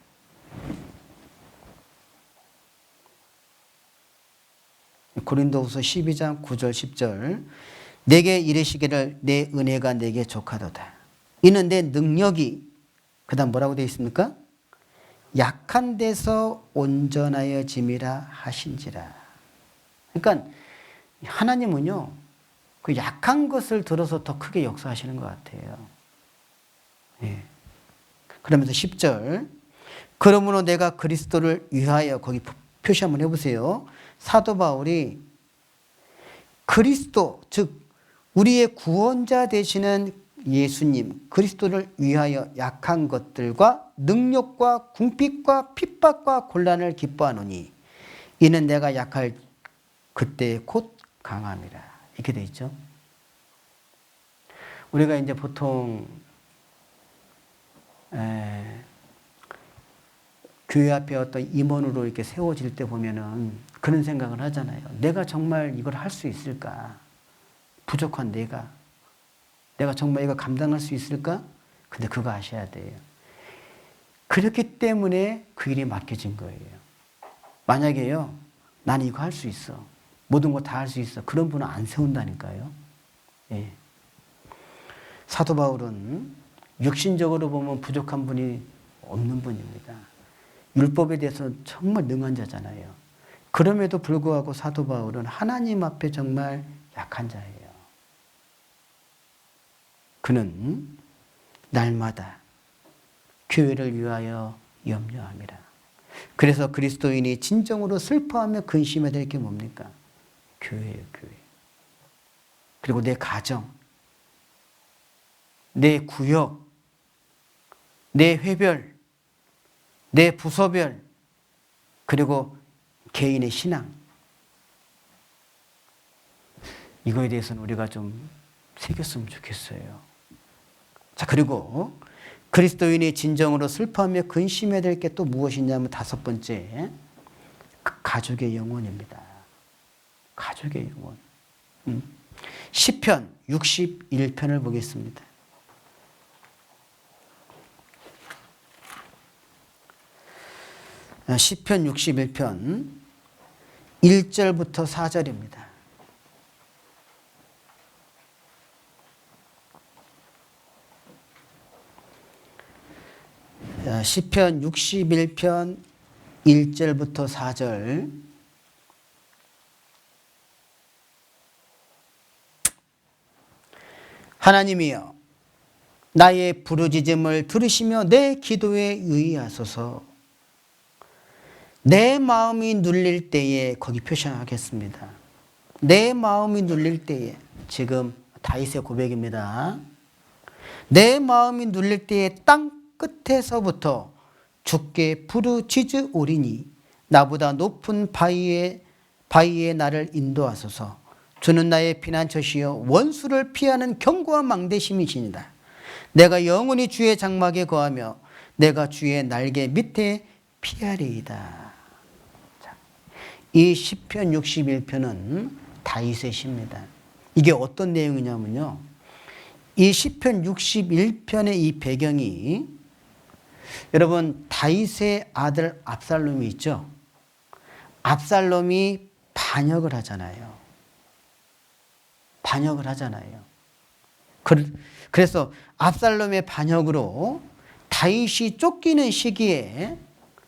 [SPEAKER 1] 고린도후서 12장 9절 10절 내게 이르시기를 내 은혜가 내게 족하도다. 이는 내 능력이 그 다음 뭐라고 되어 있습니까? 약한 데서 온전하여 짐이라 하신지라. 그러니까 하나님은요, 그 약한 것을 들어서 더 크게 역사하시는 것 같아요. 예. 그러면서 10절 그러므로 내가 그리스도를 위하여, 거기 표시 한번 해보세요. 사도 바울이 그리스도, 즉 우리의 구원자 되시는 예수님 그리스도를 위하여 약한 것들과 능력과 궁핍과 핍박과 곤란을 기뻐하노니 이는 내가 약할 그때 곧 강함이라. 이렇게 돼 있죠. 우리가 이제 보통 교회 앞에 어떤 임원으로 이렇게 세워질 때 보면은 그런 생각을 하잖아요. 내가 정말 이걸 할 수 있을까? 부족한 내가 정말 이거 감당할 수 있을까? 근데 그거 아셔야 돼요. 그렇기 때문에 그 일이 맡겨진 거예요. 만약에요, 나는 이거 할 수 있어. 모든 거 다 할 수 있어. 그런 분은 안 세운다니까요. 예. 사도 바울은 육신적으로 보면 부족한 분이 없는 분입니다. 율법에 대해서는 정말 능한 자잖아요. 그럼에도 불구하고 사도 바울은 하나님 앞에 정말 약한 자예요. 그는 날마다 교회를 위하여 염려함이라. 그래서 그리스도인이 진정으로 슬퍼하며 근심해야 될 게 뭡니까? 교회예요, 교회. 그리고 내 가정, 내 구역, 내 회별, 내 부서별, 그리고 개인의 신앙. 이거에 대해서는 우리가 좀 새겼으면 좋겠어요. 자, 그리고 그리스도인이 진정으로 슬퍼하며 근심해야 될 게 또 무엇이냐면 다섯 번째, 가족의 영혼입니다. 가족의 영혼. 시편 61편을 보겠습니다. 시편 61편 1절부터 4절입니다. 시편 61편 1절부터 4절. 하나님이여 나의 부르짖음을 들으시며 내 기도에 유의하소서. 내 마음이 눌릴 때에, 거기 표시하겠습니다. 내 마음이 눌릴 때에, 지금 다윗의 고백입니다. 내 마음이 눌릴 때에 땅 끝에서부터 주께 부르짖으오리니 나보다 높은 바위에 나를 인도하소서. 주는 나의 피난처시여 원수를 피하는 견고한 망대심이시니라. 내가 영원히 주의 장막에 거하며 내가 주의 날개 밑에 피하리이다. 이 시편 61편은 다윗의 시입니다. 이게 어떤 내용이냐면요, 이 시편 61편의 이 배경이, 여러분 다윗의 아들 압살롬이 있죠. 압살롬이 반역을 하잖아요. 그래서 압살롬의 반역으로 다윗이 쫓기는 시기에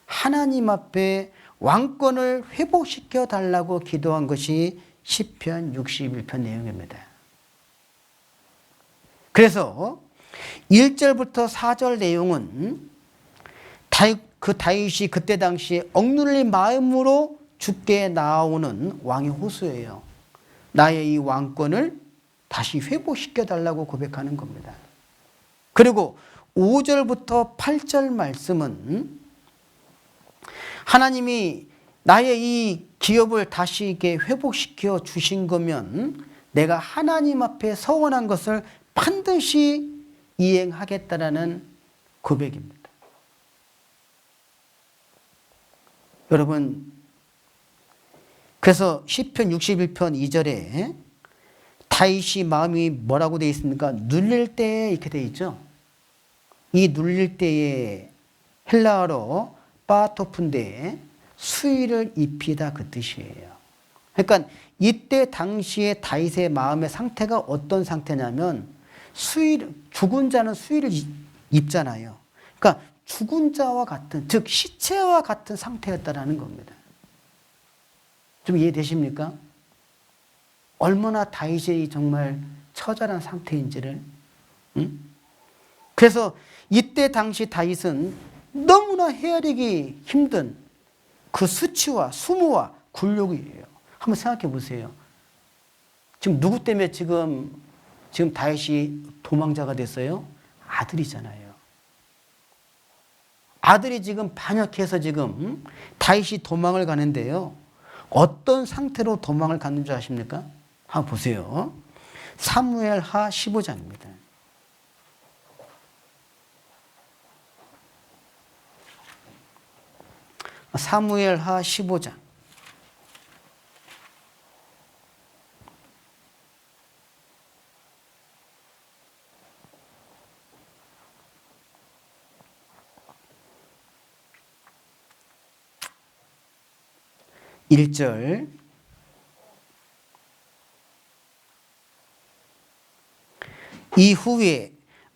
[SPEAKER 1] 하나님 앞에 왕권을 회복시켜 달라고 기도한 것이 시편 61편 내용입니다. 그래서 1절부터 4절 내용은 그 다윗이 그때 당시에 억눌린 마음으로 주께 나아오는 왕의 호소예요. 나의 이 왕권을 다시 회복시켜 달라고 고백하는 겁니다. 그리고 5절부터 8절 말씀은 하나님이 나의 이 기업을 다시 이렇게 회복시켜 주신 거면 내가 하나님 앞에 서원한 것을 반드시 이행하겠다라는 고백입니다. 여러분, 그래서 시편 61편 2절에 다윗이 마음이 뭐라고 되어 있습니까? 눌릴 때 이렇게 되어 있죠. 이 눌릴 때에 헬라어로 빠토푼데 수위를 입히다 그 뜻이에요. 그러니까 이때 당시에 다윗의 마음의 상태가 어떤 상태냐면 죽은 자는 수위를 입잖아요. 그러니까 죽은 자와 같은, 즉 시체와 같은 상태였다라는 겁니다. 좀 이해되십니까? 얼마나 다윗이 정말 처절한 상태인지를. 그래서 이때 당시 다윗은 너무나 헤아리기 힘든 그 수치와 수모와 굴욕이에요. 한번 생각해 보세요. 지금 누구 때문에 지금 다윗이 도망자가 됐어요? 아들이잖아요. 아들이 지금 반역해서 지금 다윗이 도망을 가는데요. 어떤 상태로 도망을 갔는 줄 아십니까? 한번 보세요. 사무엘하 15장입니다. 사무엘하 15장. (1절) 이후에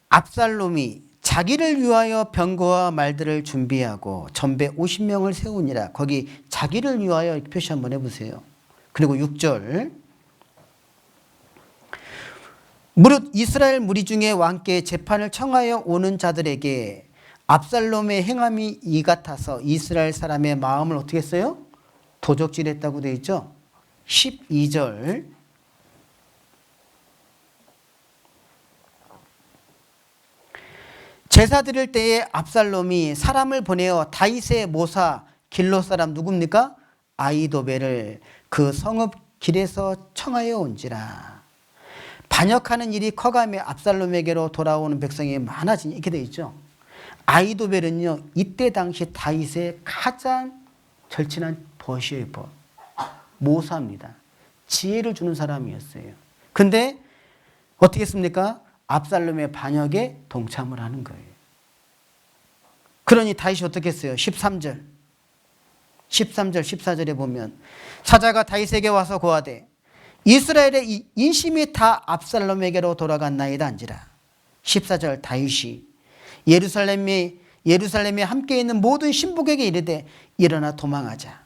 [SPEAKER 1] 압살롬이 자기를 위하여 병거와 말들을 준비하고 전배 50명을 세우니라. 거기 자기를 위하여 표시 한번 해보세요. 그리고 6절 무릇 이스라엘 무리 중에 왕께 재판을 청하여 오는 자들에게 압살롬의 행함이 이 같아서 이스라엘 사람의 마음을 어떻게 했어요? 도적질했다고 되어 있죠. 12절 제사 드릴 때에 압살롬이 사람을 보내어 다윗의 모사 길로 사람 누굽니까? 아히도벨을 그 성읍 길에서 청하여 온지라. 반역하는 일이 커가며 압살롬에게로 돌아오는 백성이 많아지니 이렇게 되어 있죠. 아히도벨은요, 이때 당시 다윗의 가장 절친한 벗이에요. 벗. 모사입니다. 지혜를 주는 사람이었어요. 근데 어떻게 했습니까? 압살롬의 반역에 동참을 하는 거예요. 그러니 다윗이 어떻게 했어요? 13절, 14절에 보면 사자가 다윗에게 와서 고하되 이스라엘의 인심이 다 압살롬에게로 돌아갔나이다 한지라. 14절 다윗이 예루살렘에 예루살렘에 함께 있는 모든 신복에게 이르되 일어나 도망하자.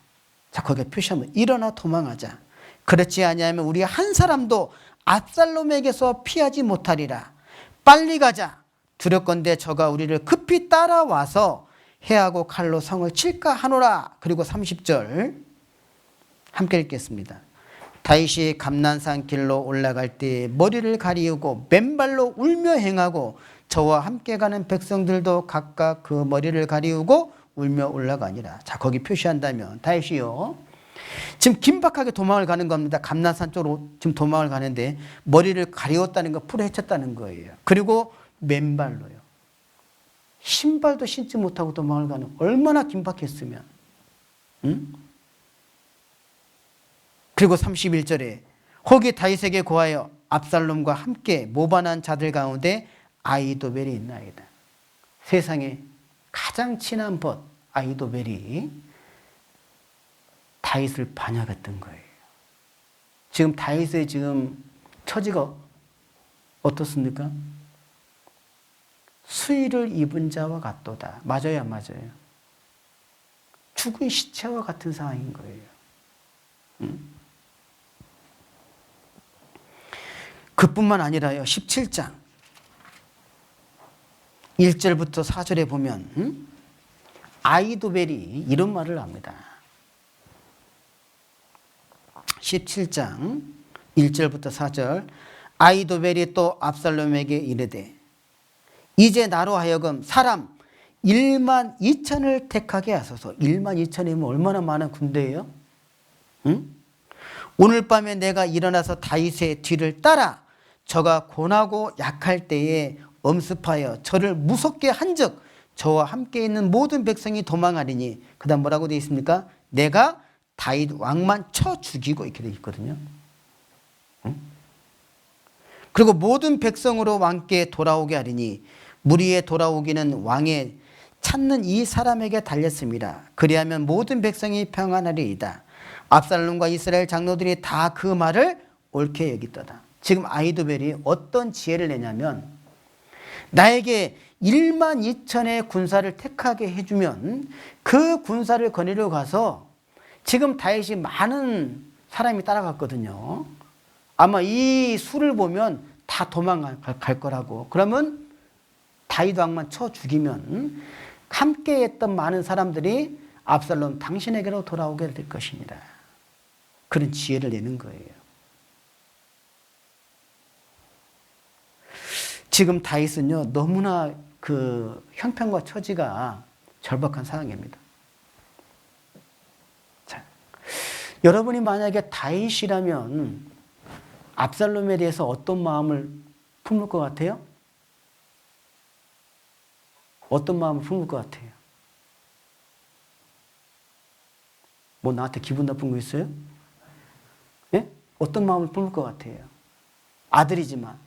[SPEAKER 1] 자, 거기에 표시하면 일어나 도망하자. 그렇지 아니하면 우리 한 사람도 압살롬에게서 피하지 못하리라. 빨리 가자. 두렵건대 저가 우리를 급히 따라와서 해하고 칼로 성을 칠까 하노라. 그리고 30절 함께 읽겠습니다. 다윗이 감난산 길로 올라갈 때 머리를 가리우고 맨발로 울며 행하고 저와 함께 가는 백성들도 각각 그 머리를 가리우고 울며 올라가니라. 자, 거기 표시한다면 다윗이요, 지금 긴박하게 도망을 가는 겁니다. 감난산 쪽으로 지금 도망을 가는데 머리를 가리웠다는 거, 풀어 헤쳤다는 거예요. 그리고 맨발로요. 신발도 신지 못하고 도망을 가는, 얼마나 긴박했으면. 응? 그리고 31절에 혹이 다윗에게 고하여 압살롬과 함께 모반한 자들 가운데 아히도벨이 있나이다. 세상에 가장 친한 벗 아히도벨이 다윗을 반역했던 거예요. 지금 다윗의 지금 처지가 어떻습니까? 수의를 입은 자와 같도다. 맞아요, 안 맞아요? 죽은 시체와 같은 상황인 거예요. 그뿐만 아니라요, 17장 1절부터 4절에 보면 아히도벨이 이런 말을 합니다. 17장 1절부터 4절 아히도벨이 또 압살롬에게 이르되 이제 나로 하여금 사람 1만 2천을 택하게 하소서. 1만 2천이면 얼마나 많은 군대예요? 응? 오늘 밤에 내가 일어나서 다윗의 뒤를 따라 저가 고나고 약할 때에 엄습하여 저를 무섭게 한즉 저와 함께 있는 모든 백성이 도망하리니. 그 다음 뭐라고 되어 있습니까? 내가 다윗 왕만 쳐 죽이고, 이렇게 되어 있거든요. 응? 그리고 모든 백성으로 왕께 돌아오게 하리니 무리에 돌아오기는 왕의 찾는 이 사람에게 달렸습니다. 그리하면 모든 백성이 평안하리이다. 압살롬과 이스라엘 장로들이 다 그 말을 옳게 여기더라. 지금 아히도벨이 어떤 지혜를 내냐면, 나에게 1만 2천의 군사를 택하게 해주면 그 군사를 거느리러 가서, 지금 다윗이 많은 사람이 따라갔거든요. 아마 이 수를 보면 다 도망갈 거라고. 그러면 다윗 왕만 쳐 죽이면 함께 했던 많은 사람들이 압살롬 당신에게로 돌아오게 될 것입니다. 그런 지혜를 내는 거예요. 지금 다윗은요, 너무나 그 형편과 처지가 절박한 상황입니다. 자, 여러분이 만약에 다윗이라면 압살롬에 대해서 어떤 마음을 품을 것 같아요? 어떤 마음을 품을 것 같아요? 뭐 나한테 기분 나쁜 거 있어요? 예? 어떤 마음을 품을 것 같아요? 아들이지만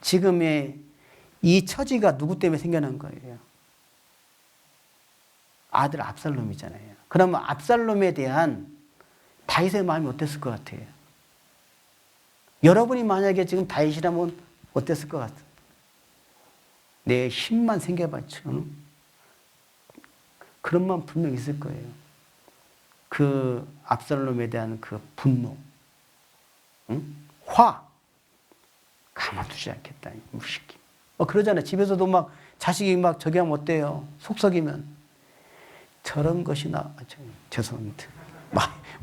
[SPEAKER 1] 지금의 이 처지가 누구 때문에 생겨난 거예요? 아들 압살롬이잖아요. 그러면 압살롬에 대한 다윗의 마음이 어땠을 것 같아요? 여러분이 만약에 지금 다윗이라면 어땠을 것 같아요? 내 힘만 생겨봤죠. 그런 마음 분명히 있을 거예요. 그 압살롬에 대한 그 분노, 응? 화, 가만두지 않겠다. 무식해. 그러잖아요. 집에서도 막 자식이 막 저기 하면 어때요? 속썩이면 저런 것이 죄송합니다.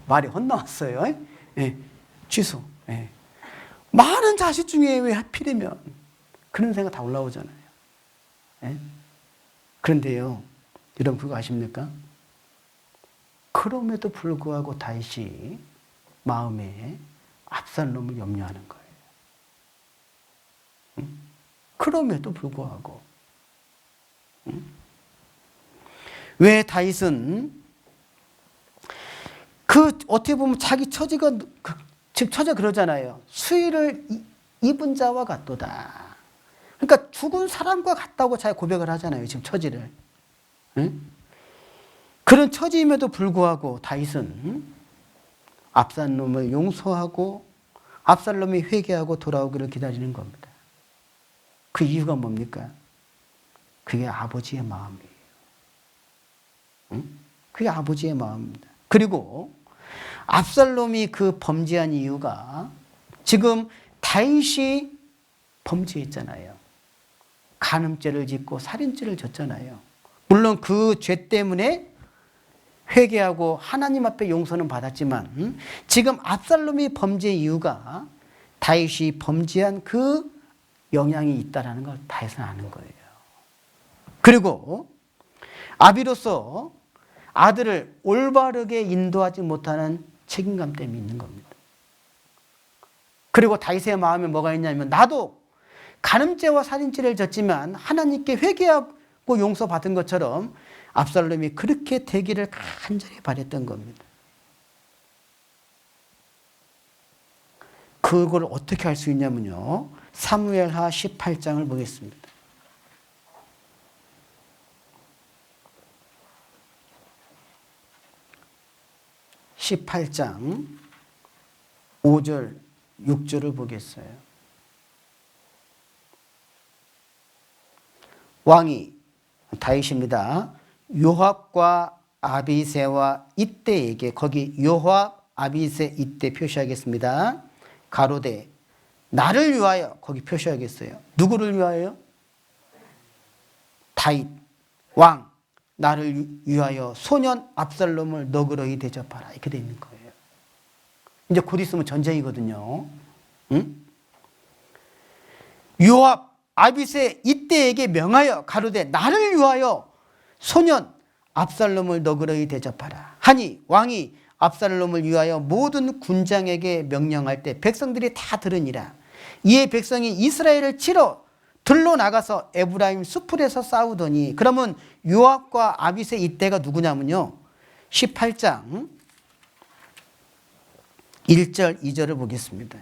[SPEAKER 1] 말이 헛나왔어요. 예, 취소. 예. 많은 자식 중에 왜 하필이면 그런 생각 다 올라오잖아요. 예? 그런데요, 여러분 그거 아십니까? 그럼에도 불구하고 다윗이 마음에 압살롬을 염려하는 거예요. 응? 그럼에도 불구하고. 응? 왜 다윗은 어떻게 보면 자기 처지가, 지금 처지가 그러잖아요. 수의를 입은 자와 같도다. 그러니까 죽은 사람과 같다고 잘 고백을 하잖아요. 지금 처지를. 응? 그런 처지임에도 불구하고 다윗은 압살롬을 용서하고 압살롬이 회개하고 돌아오기를 기다리는 겁니다. 그 이유가 뭡니까? 그게 아버지의 마음이에요. 응? 그게 아버지의 마음입니다. 그리고 압살롬이 그 범죄한 이유가 지금 다윗이 범죄했잖아요. 간음죄를 짓고 살인죄를 졌잖아요. 물론 그 죄 때문에 회개하고 하나님 앞에 용서는 받았지만 지금 압살롬이 범죄 이유가 다윗이 범죄한 그 영향이 있다는 걸 다윗은 아는 거예요. 그리고 아비로서 아들을 올바르게 인도하지 못하는 책임감 때문에 있는 겁니다. 그리고 다윗의 마음에 뭐가 있냐면 나도 간음죄와 살인죄를 졌지만 하나님께 회개하고 용서받은 것처럼 압살롬이 그렇게 되기를 간절히 바랬던 겁니다. 그걸 어떻게 할 수 있냐면요. 사무엘하 18장을 보겠습니다. 18장 5절 6절을 보겠어요. 왕이 다윗입니다. 요압과 아비새와 이때에게 거기 요압 아비새 이때 표시하겠습니다. 가로되 나를 위하여 거기 표시하겠어요. 누구를 위하여? 다윗 왕 나를 위하여 소년 압살롬을 너그러이 대접하라 이렇게 돼 있는 거예요. 이제 곧 있으면 전쟁이거든요. 응? 요압 아비새 이때에게 명하여 가로되 나를 위하여 소년 압살롬을 너그러이 대접하라 하니 왕이 압살롬을 위하여 모든 군장에게 명령할 때 백성들이 다 들으니라. 이에 백성이 이스라엘을 치러 들로 나가서 에브라임 수풀에서 싸우더니 그러면 요압과 아비새 이때가 누구냐면요. 18장 1절 2절을 보겠습니다.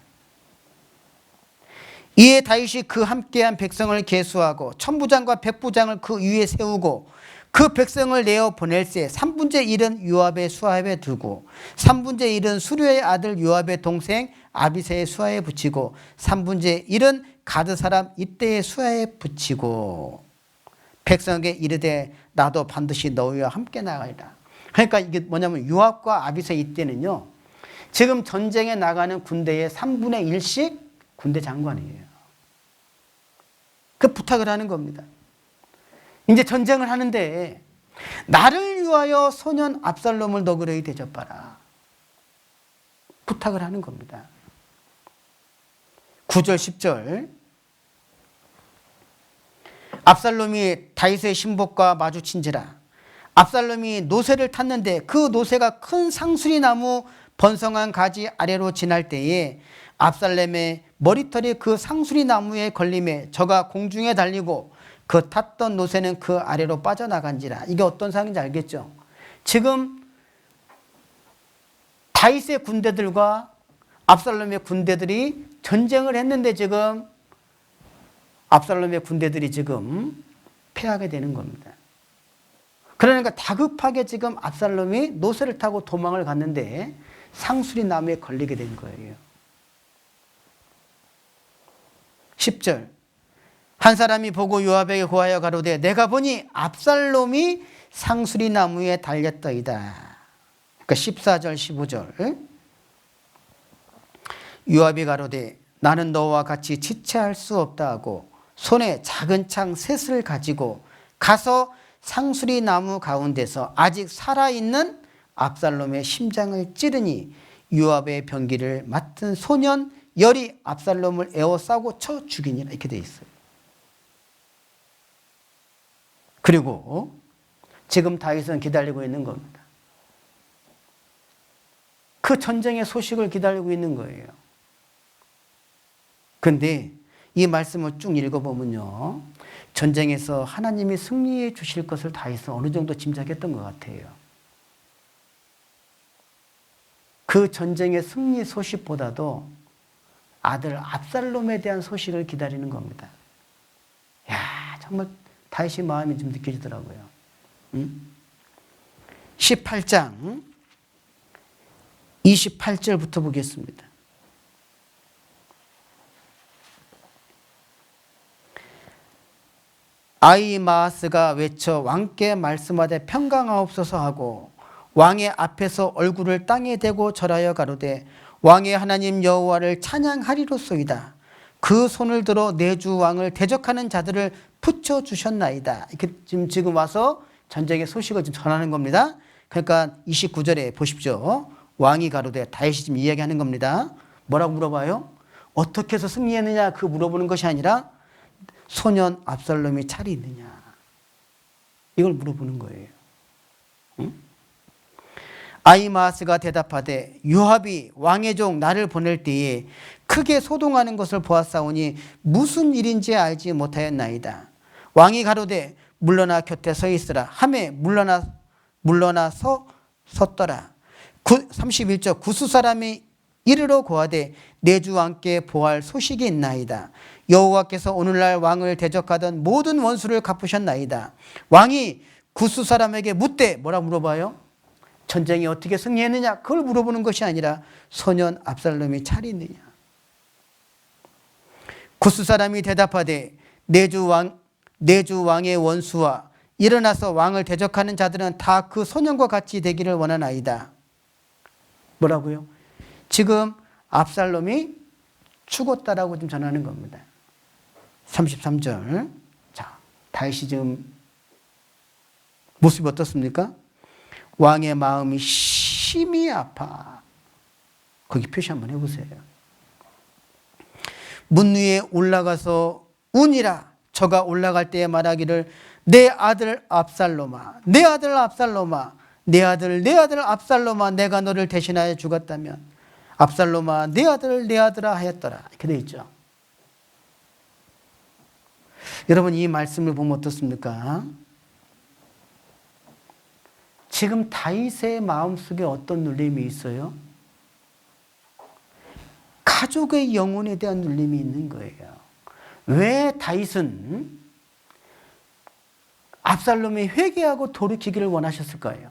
[SPEAKER 1] 이에 다윗이 그 함께한 백성을 계수하고 천부장과 백부장을 그 위에 세우고 그 백성을 내어 보낼새 3분의 1은 요압의 수하에 두고 3분의 1은 수르의 아들 요압의 동생 아비새의 수하에 붙이고 3분의 1은 가드 사람 이때의 수하에 붙이고 백성에게 이르되 나도 반드시 너희와 함께 나가리라. 그러니까 이게 뭐냐면 요압과 아비새 이때는요. 지금 전쟁에 나가는 군대의 3분의 1씩 군대 장관이에요. 그 부탁을 하는 겁니다. 이제 전쟁을 하는데 나를 위하여 소년 압살롬을 너그러이 대접하라. 부탁을 하는 겁니다. 9절 10절 압살롬이 다윗의 신복과 마주친지라. 압살롬이 노새를 탔는데 그 노새가 큰 상수리 나무 번성한 가지 아래로 지날 때에 압살롬의 머리털이 그 상수리 나무에 걸림에 저가 공중에 달리고 그 탔던 노새는 그 아래로 빠져나간지라. 이게 어떤 상황인지 알겠죠? 지금 다윗의 군대들과 압살롬의 군대들이 전쟁을 했는데 지금 압살롬의 군대들이 지금 패하게 되는 겁니다. 그러니까 다급하게 지금 압살롬이 노새를 타고 도망을 갔는데 상수리 나무에 걸리게 된 거예요. 10절 한 사람이 보고 요압에게 고하여 가로되 내가 보니 압살롬이 상수리 나무에 달렸더이다. 그러니까 14절 15절 요압이 가로되 나는 너와 같이 지체할 수 없다 하고 손에 작은 창 셋을 가지고 가서 상수리 나무 가운데서 아직 살아있는 압살롬의 심장을 찌르니 요압의 병기를 맡은 소년 열이 압살롬을 에워싸고 쳐 죽이니라. 이렇게 돼 있어요. 그리고 지금 다윗은 기다리고 있는 겁니다. 그 전쟁의 소식을 기다리고 있는 거예요. 근데 이 말씀을 쭉 읽어보면요. 전쟁에서 하나님이 승리해 주실 것을 다윗은 어느 정도 짐작했던 것 같아요. 그 전쟁의 승리 소식보다도 아들 압살롬에 대한 소식을 기다리는 겁니다. 야, 정말 다윗의 마음이 좀 느껴지더라고요. 18장 28절부터 보겠습니다. 아히마아스가 외쳐 왕께 말씀하되 평강하옵소서 하고 왕의 앞에서 얼굴을 땅에 대고 절하여 가로되 왕의 하나님 여호와를 찬양하리로소이다. 그 손을 들어 내주 왕을 대적하는 자들을 붙여주셨나이다. 이렇게 지금 와서 전쟁의 소식을 지금 전하는 겁니다. 그러니까 29절에 보십시오. 왕이 가로되, 다윗이 지금 이야기하는 겁니다. 뭐라고 물어봐요? 어떻게 해서 승리했느냐 그 물어보는 것이 아니라 소년 압살롬이 찰이 있느냐 이걸 물어보는 거예요. 응? 아히마아스가 대답하되 요압이 왕의 종 나를 보낼 때에 크게 소동하는 것을 보았사오니 무슨 일인지 알지 못하였나이다. 왕이 가로되 물러나 곁에 서 있으라 하매 물러나 섰더라. 31절 구스 사람이 이르러 고하되 내 주 왕께 보할 소식이 있나이다. 여호와께서 오늘날 왕을 대적하던 모든 원수를 갚으셨나이다. 왕이 구스 사람에게 묻되 뭐라고 물어봐요? 전쟁이 어떻게 승리했느냐 그걸 물어보는 것이 아니라 소년 압살롬이 찰이 있느냐. 구스 사람이 대답하되 내 주 왕의 원수와 일어나서 왕을 대적하는 자들은 다 그 소년과 같이 되기를 원하나이다. 뭐라고요? 지금 압살롬이 죽었다라고 좀 전하는 겁니다. 33절. 자, 다윗이 지금 모습이 어떻습니까? 왕의 마음이 심히 아파. 거기 표시 한번 해보세요. 문 위에 올라가서 우니라. 저가 올라갈 때에 말하기를 내 아들 압살롬아, 내 아들 압살롬아, 내 아들 압살롬아, 내가 너를 대신하여 죽었다면 압살롬아 내 아들아 하였더라. 이렇게 되어 있죠. 여러분 이 말씀을 보면 어떻습니까? 지금 다윗의 마음속에 어떤 눌림이 있어요? 가족의 영혼에 대한 눌림이 있는 거예요. 왜 다윗은 압살롬이 회개하고 돌이키기를 원하셨을까요?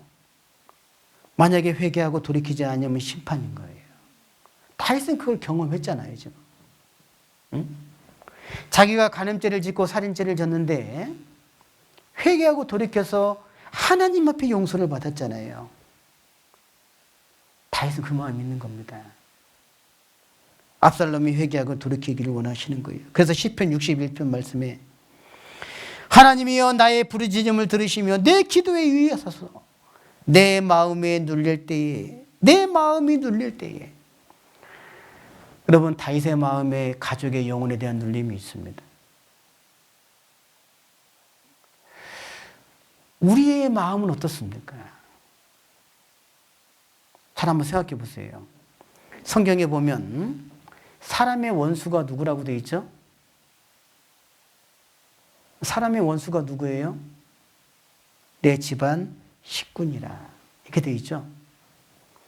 [SPEAKER 1] 만약에 회개하고 돌이키지 않으면 심판인 거예요. 다윗은 그걸 경험했잖아요, 지금. 응? 자기가 간음죄를 짓고 살인죄를 졌는데 회개하고 돌이켜서 하나님 앞에 용서를 받았잖아요. 다윗은 그 마음이 있는 겁니다. 압살롬이 회개하고 돌이키기를 원하시는 거예요. 그래서 시편 61편 말씀에 하나님이여 나의 부르짖음을 들으시며 내 기도에 유의하소서. 내 마음이 눌릴 때에 여러분 다윗의 마음에 가족의 영혼에 대한 눌림이 있습니다. 우리의 마음은 어떻습니까? 잘 한번 생각해 보세요. 성경에 보면 사람의 원수가 누구라고 되어 있죠? 사람의 원수가 누구예요? 내 집안 식군이라 이렇게 되어 있죠.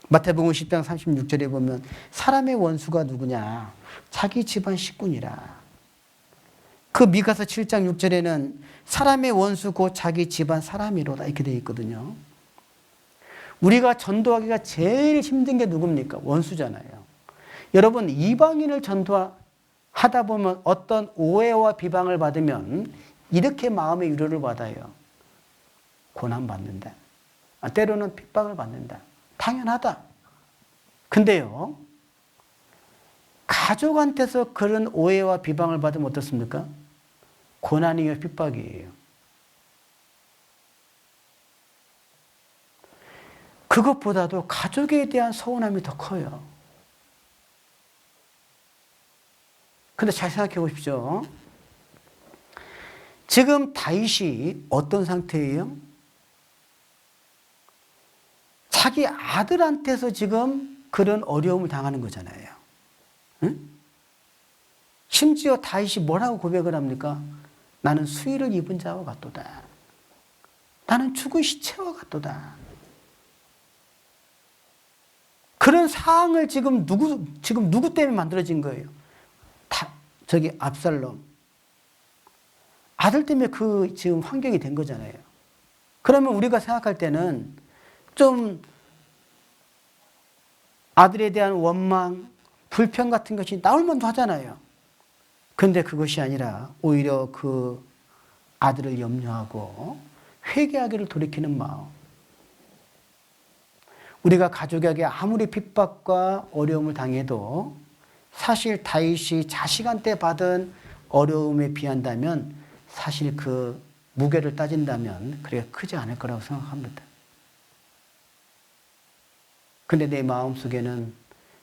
[SPEAKER 1] 마태복음 10장 36절에 보면 사람의 원수가 누구냐? 자기 집안 식군이라. 그 미가서 7장 6절에는 사람의 원수 곧 자기 집안 사람이로다 이렇게 되어 있거든요. 우리가 전도하기가 제일 힘든 게 누굽니까? 원수잖아요. 여러분 이방인을 전도하다 보면 어떤 오해와 비방을 받으면 이렇게 마음의 위로를 받아요. 고난받는다. 때로는 핍박을 받는다. 당연하다. 근데요, 가족한테서 그런 오해와 비방을 받으면 어떻습니까? 고난이요, 핍박이에요. 그것보다도 가족에 대한 서운함이 더 커요. 근데 잘 생각해 보십시오. 지금 다윗이 어떤 상태예요? 자기 아들한테서 지금 그런 어려움을 당하는 거잖아요. 응? 심지어 다윗이 뭐라고 고백을 합니까? 나는 수의를 입은 자와 같도다. 나는 죽은 시체와 같도다. 그런 상황을 지금 누구 때문에 만들어진 거예요? 저기 압살롬. 아들 때문에 그 지금 환경이 된 거잖아요. 그러면 우리가 생각할 때는 좀 아들에 대한 원망, 불평 같은 것이 나올 만도 하잖아요. 그런데 그것이 아니라 오히려 그 아들을 염려하고 회개하기를 돌이키는 마음. 우리가 가족에게 아무리 핍박과 어려움을 당해도 사실 다윗이 자식한테 받은 어려움에 비한다면 사실 그 무게를 따진다면 그렇게 크지 않을 거라고 생각합니다. 근데 내 마음속에는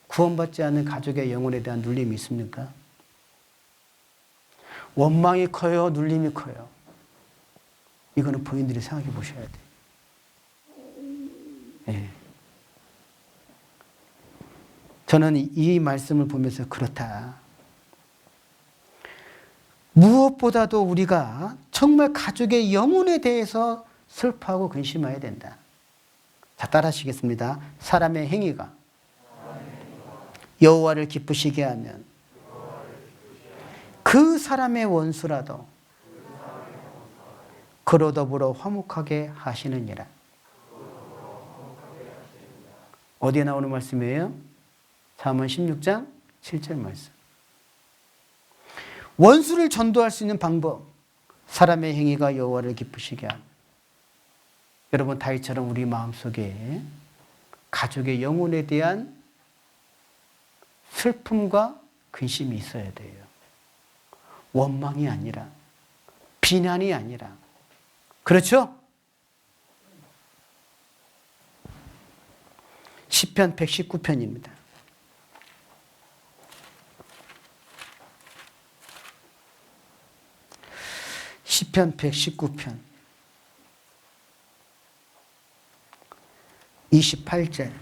[SPEAKER 1] 구원받지 않는 가족의 영혼에 대한 눌림이 있습니까? 원망이 커요? 눌림이 커요? 이거는 부인들이 생각해 보셔야 돼요. 네. 저는 이 말씀을 보면서 그렇다. 무엇보다도 우리가 정말 가족의 영혼에 대해서 슬퍼하고 근심해야 된다. 자, 따라 하시겠습니다. 사람의 행위가 여호와를 기쁘시게 하면 그 사람의 원수라도 그로 더불어 화목하게 하시느니라. 어디에 나오는 말씀이에요? 잠언 16장 7절 말씀. 원수를 전도할 수 있는 방법, 사람의 행위가 여호와를 기쁘시게 함. 여러분, 다윗처럼 우리 마음속에 가족의 영혼에 대한 슬픔과 근심이 있어야 돼요. 원망이 아니라, 비난이 아니라. 그렇죠? 시편 119편입니다. 시편 119편 28절.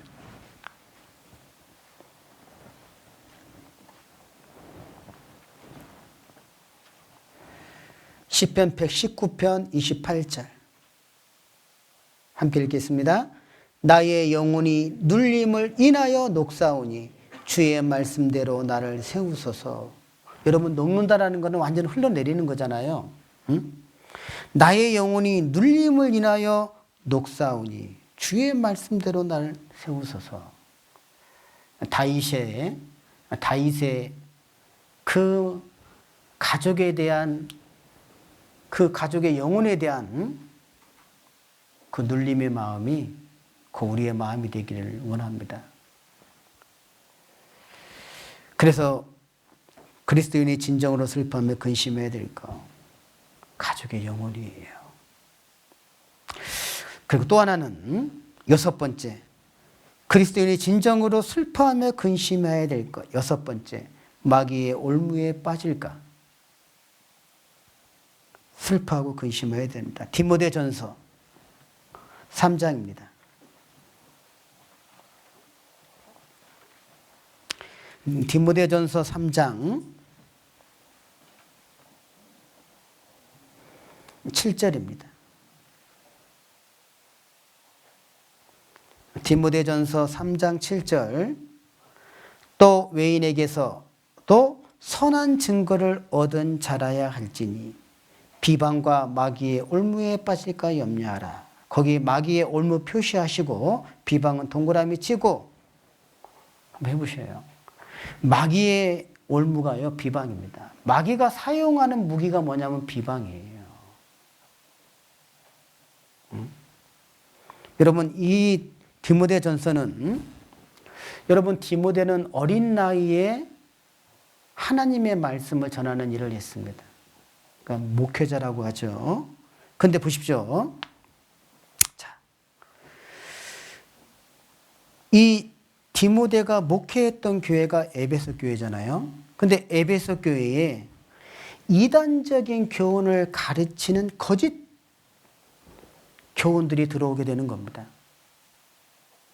[SPEAKER 1] 시편 119편 28절. 함께 읽겠습니다. 나의 영혼이 눌림을 인하여 녹사오니 주의 말씀대로 나를 세우소서. 여러분, 녹는다라는 것은 완전 흘러내리는 거잖아요. 응? 나의 영혼이 눌림을 인하여 녹사오니 주의 말씀대로 나를 세우소서. 다윗의 그 가족에 대한, 그 가족의 영혼에 대한 그 눌림의 마음이 그 우리의 마음이 되기를 원합니다. 그래서 그리스도인이 진정으로 슬퍼하며 근심해야 될 것, 가족의 영혼이에요. 그리고 또 하나는 여섯 번째, 그리스도인이 진정으로 슬퍼하며 근심해야 될 것, 여섯 번째, 마귀의 올무에 빠질까? 슬퍼하고 근심해야 됩니다. 디모데전서 3장입니다. 디모데전서 3장 7절입니다. 디모데전서 3장 7절. 또 외인에게서 또 선한 증거를 얻은 자라야 할지니 비방과 마귀의 올무에 빠질까 염려하라. 거기 마귀의 올무 표시하시고 비방은 동그라미 치고 한번 해보셔요. 마귀의 올무가요, 비방입니다. 마귀가 사용하는 무기가 뭐냐면 비방이에요. 여러분, 이 디모데전서는, 여러분, 디모데는 어린 나이에 하나님의 말씀을 전하는 일을 했습니다. 그러니까 목회자라고 하죠. 근데 보십시오. 자, 이 디모데가 목회했던 교회가 에베소 교회잖아요. 근데 에베소 교회에 이단적인 교훈을 가르치는 거짓 교훈들이 들어오게 되는 겁니다.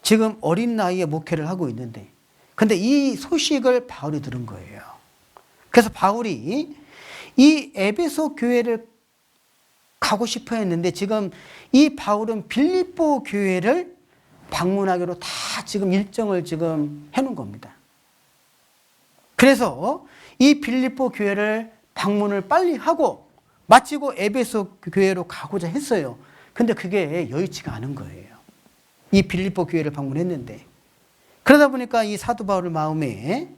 [SPEAKER 1] 지금 어린 나이에 목회를 하고 있는데, 근데 이 소식을 바울이 들은 거예요. 그래서 바울이 이 에베소 교회를 가고 싶어 했는데, 지금 이 바울은 빌립보 교회를 방문하기로 다 지금 일정을 지금 해놓은 겁니다. 그래서 이 빌립보 교회를 방문을 빨리 하고 마치고 에베소 교회로 가고자 했어요. 근데 그게 여의치가 않은 거예요. 이 빌립보 교회를 방문했는데. 그러다 보니까 이 사도 바울 마음에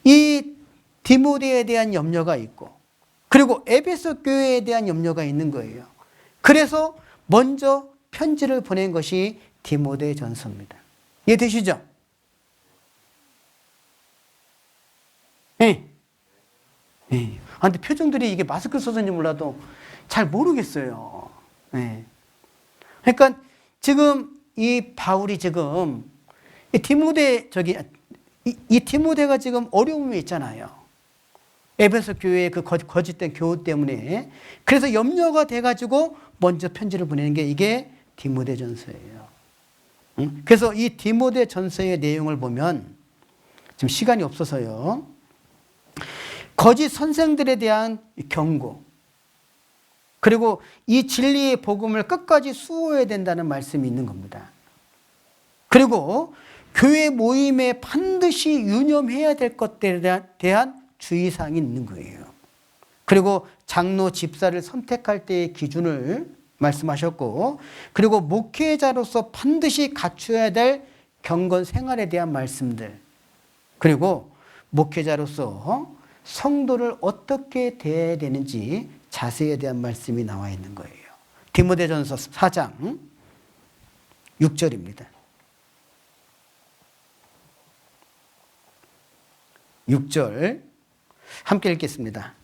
[SPEAKER 1] 이 디모데에 대한 염려가 있고, 그리고 에베소 교회에 대한 염려가 있는 거예요. 그래서 먼저 편지를 보낸 것이 디모데전서입니다. 이해되시죠? 네. 네. 근데 표정들이 이게 마스크 써서인지 몰라도 잘 모르겠어요. 네. 그러니까 지금 이 바울이 지금 이 디모데가 지금 어려움이 있잖아요. 에베소 교회의 그 거짓된 교우 때문에. 그래서 염려가 돼가지고 먼저 편지를 보내는 게 이게 디모데전서예요. 그래서 이 디모데전서의 내용을 보면 지금 시간이 없어서요. 거짓 선생들에 대한 경고, 그리고 이 진리의 복음을 끝까지 수호해야 된다는 말씀이 있는 겁니다. 그리고 교회 모임에 반드시 유념해야 될 것들에 대한 주의사항이 있는 거예요. 그리고 장로 집사를 선택할 때의 기준을 말씀하셨고, 그리고 목회자로서 반드시 갖춰야 될 경건 생활에 대한 말씀들, 그리고 목회자로서 성도를 어떻게 대해야 되는지 자세에 대한 말씀이 나와 있는 거예요. 디모데전서 4장 6절입니다. 6절 함께 읽겠습니다.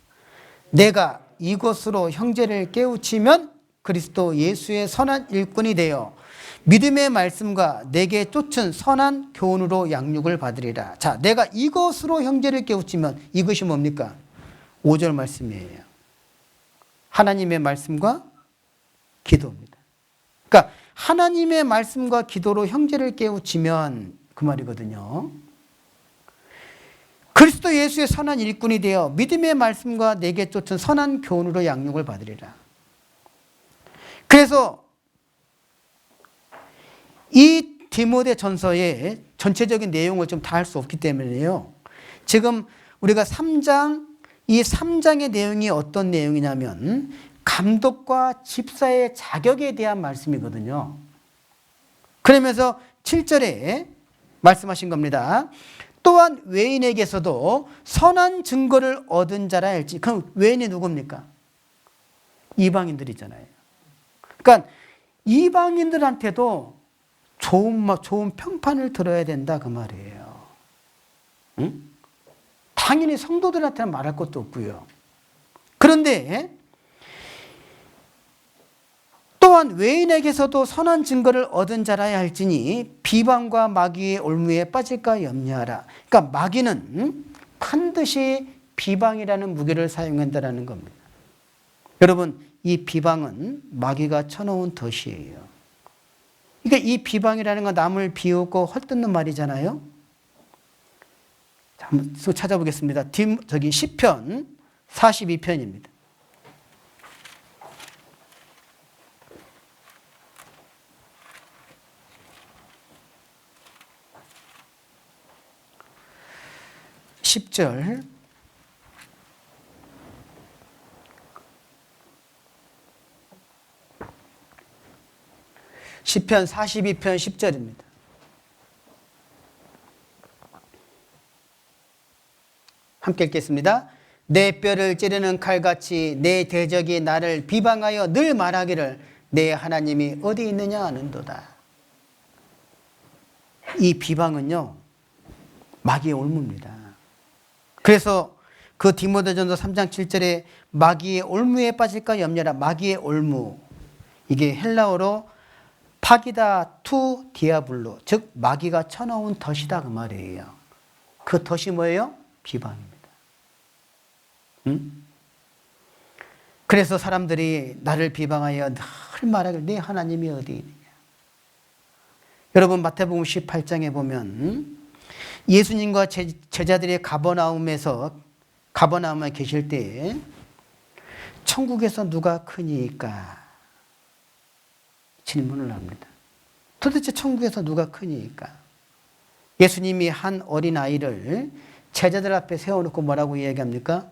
[SPEAKER 1] 내가 이것으로 형제를 깨우치면 그리스도 예수의 선한 일꾼이 되어 믿음의 말씀과 내게 쫓은 선한 교훈으로 양육을 받으리라. 자, 내가 이것으로 형제를 깨우치면 이것이 뭡니까? 5절 말씀이에요. 하나님의 말씀과 기도입니다. 그러니까 하나님의 말씀과 기도로 형제를 깨우치면 그 말이거든요. 그리스도 예수의 선한 일꾼이 되어 믿음의 말씀과 내게 쫓은 선한 교훈으로 양육을 받으리라. 그래서 이 디모데전서의 전체적인 내용을 좀 다 할 수 없기 때문에요. 지금 우리가 3장, 이 3장의 내용이 어떤 내용이냐면 감독과 집사의 자격에 대한 말씀이거든요. 그러면서 7절에 말씀하신 겁니다. 또한 외인에게서도 선한 증거를 얻은 자라 할지. 그럼 외인이 누굽니까? 이방인들이잖아요. 그러니까 이방인들한테도 좋은 평판을 들어야 된다 그 말이에요. 응? 당연히 성도들한테는 말할 것도 없고요. 그런데 또한 외인에게서도 선한 증거를 얻은 자라야 할지니 비방과 마귀의 올무에 빠질까 염려하라. 그러니까 마귀는 반드시 비방이라는 무기를 사용한다는 겁니다. 여러분, 이 비방은 마귀가 쳐놓은 덫이에요. 그러니까 이 비방이라는 건 남을 비웃고 헐뜯는 말이잖아요. 자, 한번 찾아보겠습니다. 시편 42편입니다. (10절) 시편 42편 10절입니다. 함께 읽겠습니다. 내 뼈를 찌르는 칼같이 내 대적이 나를 비방하여 늘 말하기를 내 하나님이 어디 있느냐 하는도다. 이 비방은요, 마귀의 올무입니다. 그래서 그 디모데전서 3장 7절에 마귀의 올무에 빠질까 염려라. 마귀의 올무, 이게 헬라어로 파기다 투 디아블로, 즉 마귀가 쳐놓은 덫이다 그 말이에요. 그 덫이 뭐예요? 비방입니다. 응? 그래서 사람들이 나를 비방하여 늘 말하길 네 하나님이 어디 있느냐. 여러분, 마태복음 18장에 보면 예수님과 제자들이 가버나움에 계실 때 천국에서 누가 크니까 질문을 합니다. 도대체 천국에서 누가 크니까? 예수님이 한 어린아이를 제자들 앞에 세워놓고 뭐라고 이야기합니까?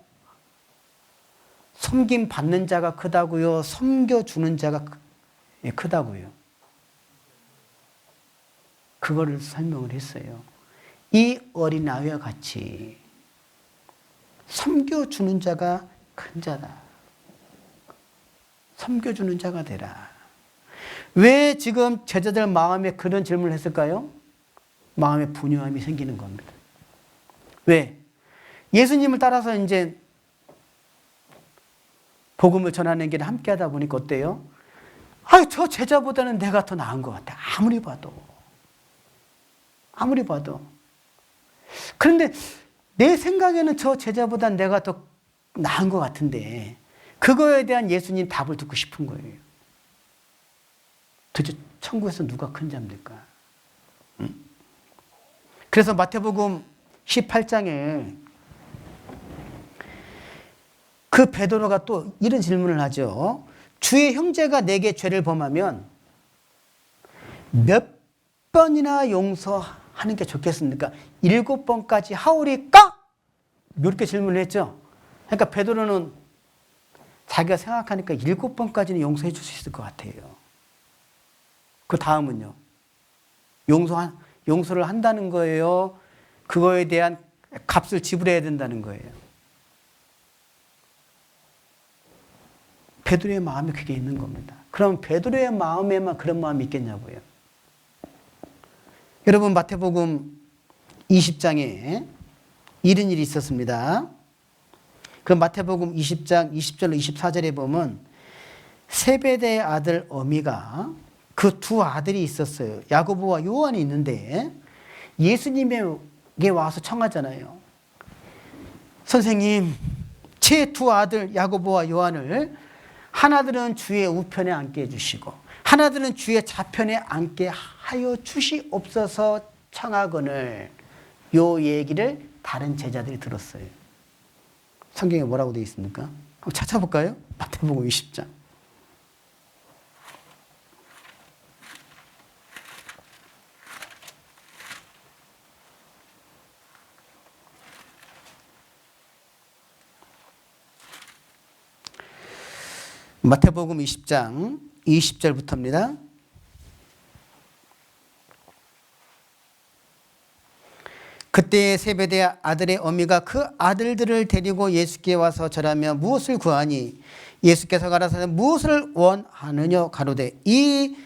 [SPEAKER 1] 섬김 받는 자가 크다고요? 섬겨주는 자가 크다고요? 그거를 설명을 했어요. 이 어린아이와 같이 섬겨주는 자가 큰 자다. 섬겨주는 자가 되라. 왜 지금 제자들 마음에 그런 질문을 했을까요? 마음에 분유함이 생기는 겁니다. 왜? 예수님을 따라서 이제 복음을 전하는 길에 함께 하다 보니까 어때요? 저 제자보다는 내가 더 나은 것 같아. 아무리 봐도. 그런데 내 생각에는 저 제자보다는 내가 더 나은 것 같은데 그거에 대한 예수님 답을 듣고 싶은 거예요. 도대체 천국에서 누가 큰 자입니까? 그래서 마태복음 18장에 그 베드로가 또 이런 질문을 하죠. 주의 형제가 내게 죄를 범하면 몇 번이나 용서하는 게 좋겠습니까? 7번까지 하오리까? 이렇게 질문을 했죠. 그러니까 베드로는 자기가 생각하니까 7번까지는 용서해 줄 수 있을 것 같아요. 그 다음은요. 용서를 한다는 거예요. 그거에 대한 값을 지불해야 된다는 거예요. 베드로의 마음에 그게 있는 겁니다. 그럼 베드로의 마음에만 그런 마음이 있겠냐고요. 여러분 마태복음 20장에 이런 일이 있었습니다. 그 마태복음 20장 20절로 24절에 보면 세베대의 아들 어미가 그 두 아들이 있었어요. 야고보와 요한이 있는데 예수님에게 와서 청하잖아요. 선생님, 제 두 아들 야고보와 요한을 하나들은 주의 우편에 앉게 해주시고 하나들은 주의 좌편에 앉게 하여 주시옵소서 청하거늘. 요 얘기를 다른 제자들이 들었어요. 성경에 뭐라고 되어 있습니까? 한번 찾아볼까요? 마태복음 20장. 마태복음 20장 20절부터입니다. 그때 세베대 아들의 어미가 그 아들들을 데리고 예수께 와서 절하며 무엇을 구하니 예수께서 가라사대 무엇을 원하느냐 가로되 이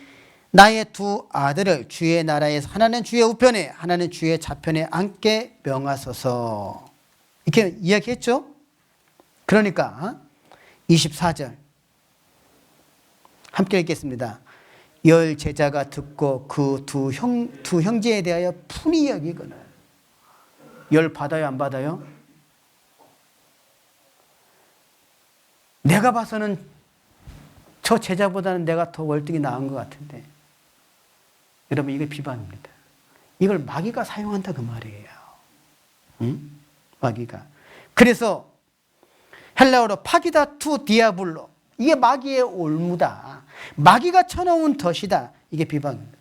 [SPEAKER 1] 나의 두 아들을 주의 나라에서 하나는 주의 우편에 하나는 주의 좌편에 앉게 명하소서. 이렇게 이야기했죠. 그러니까 24절 함께 읽겠습니다. 열 제자가 듣고 그 두 형제에 대하여 분이 여기거늘. 열 받아요, 안 받아요? 내가 봐서는 저 제자보다는 내가 더 월등히 나은 것 같은데. 여러분, 이게 비방입니다. 이걸 마귀가 사용한다 그 말이에요. 응? 마귀가. 그래서 헬라어로 파기다 투 디아블로. 이게 마귀의 올무다. 마귀가 쳐놓은 덫이다. 이게 비방입니다.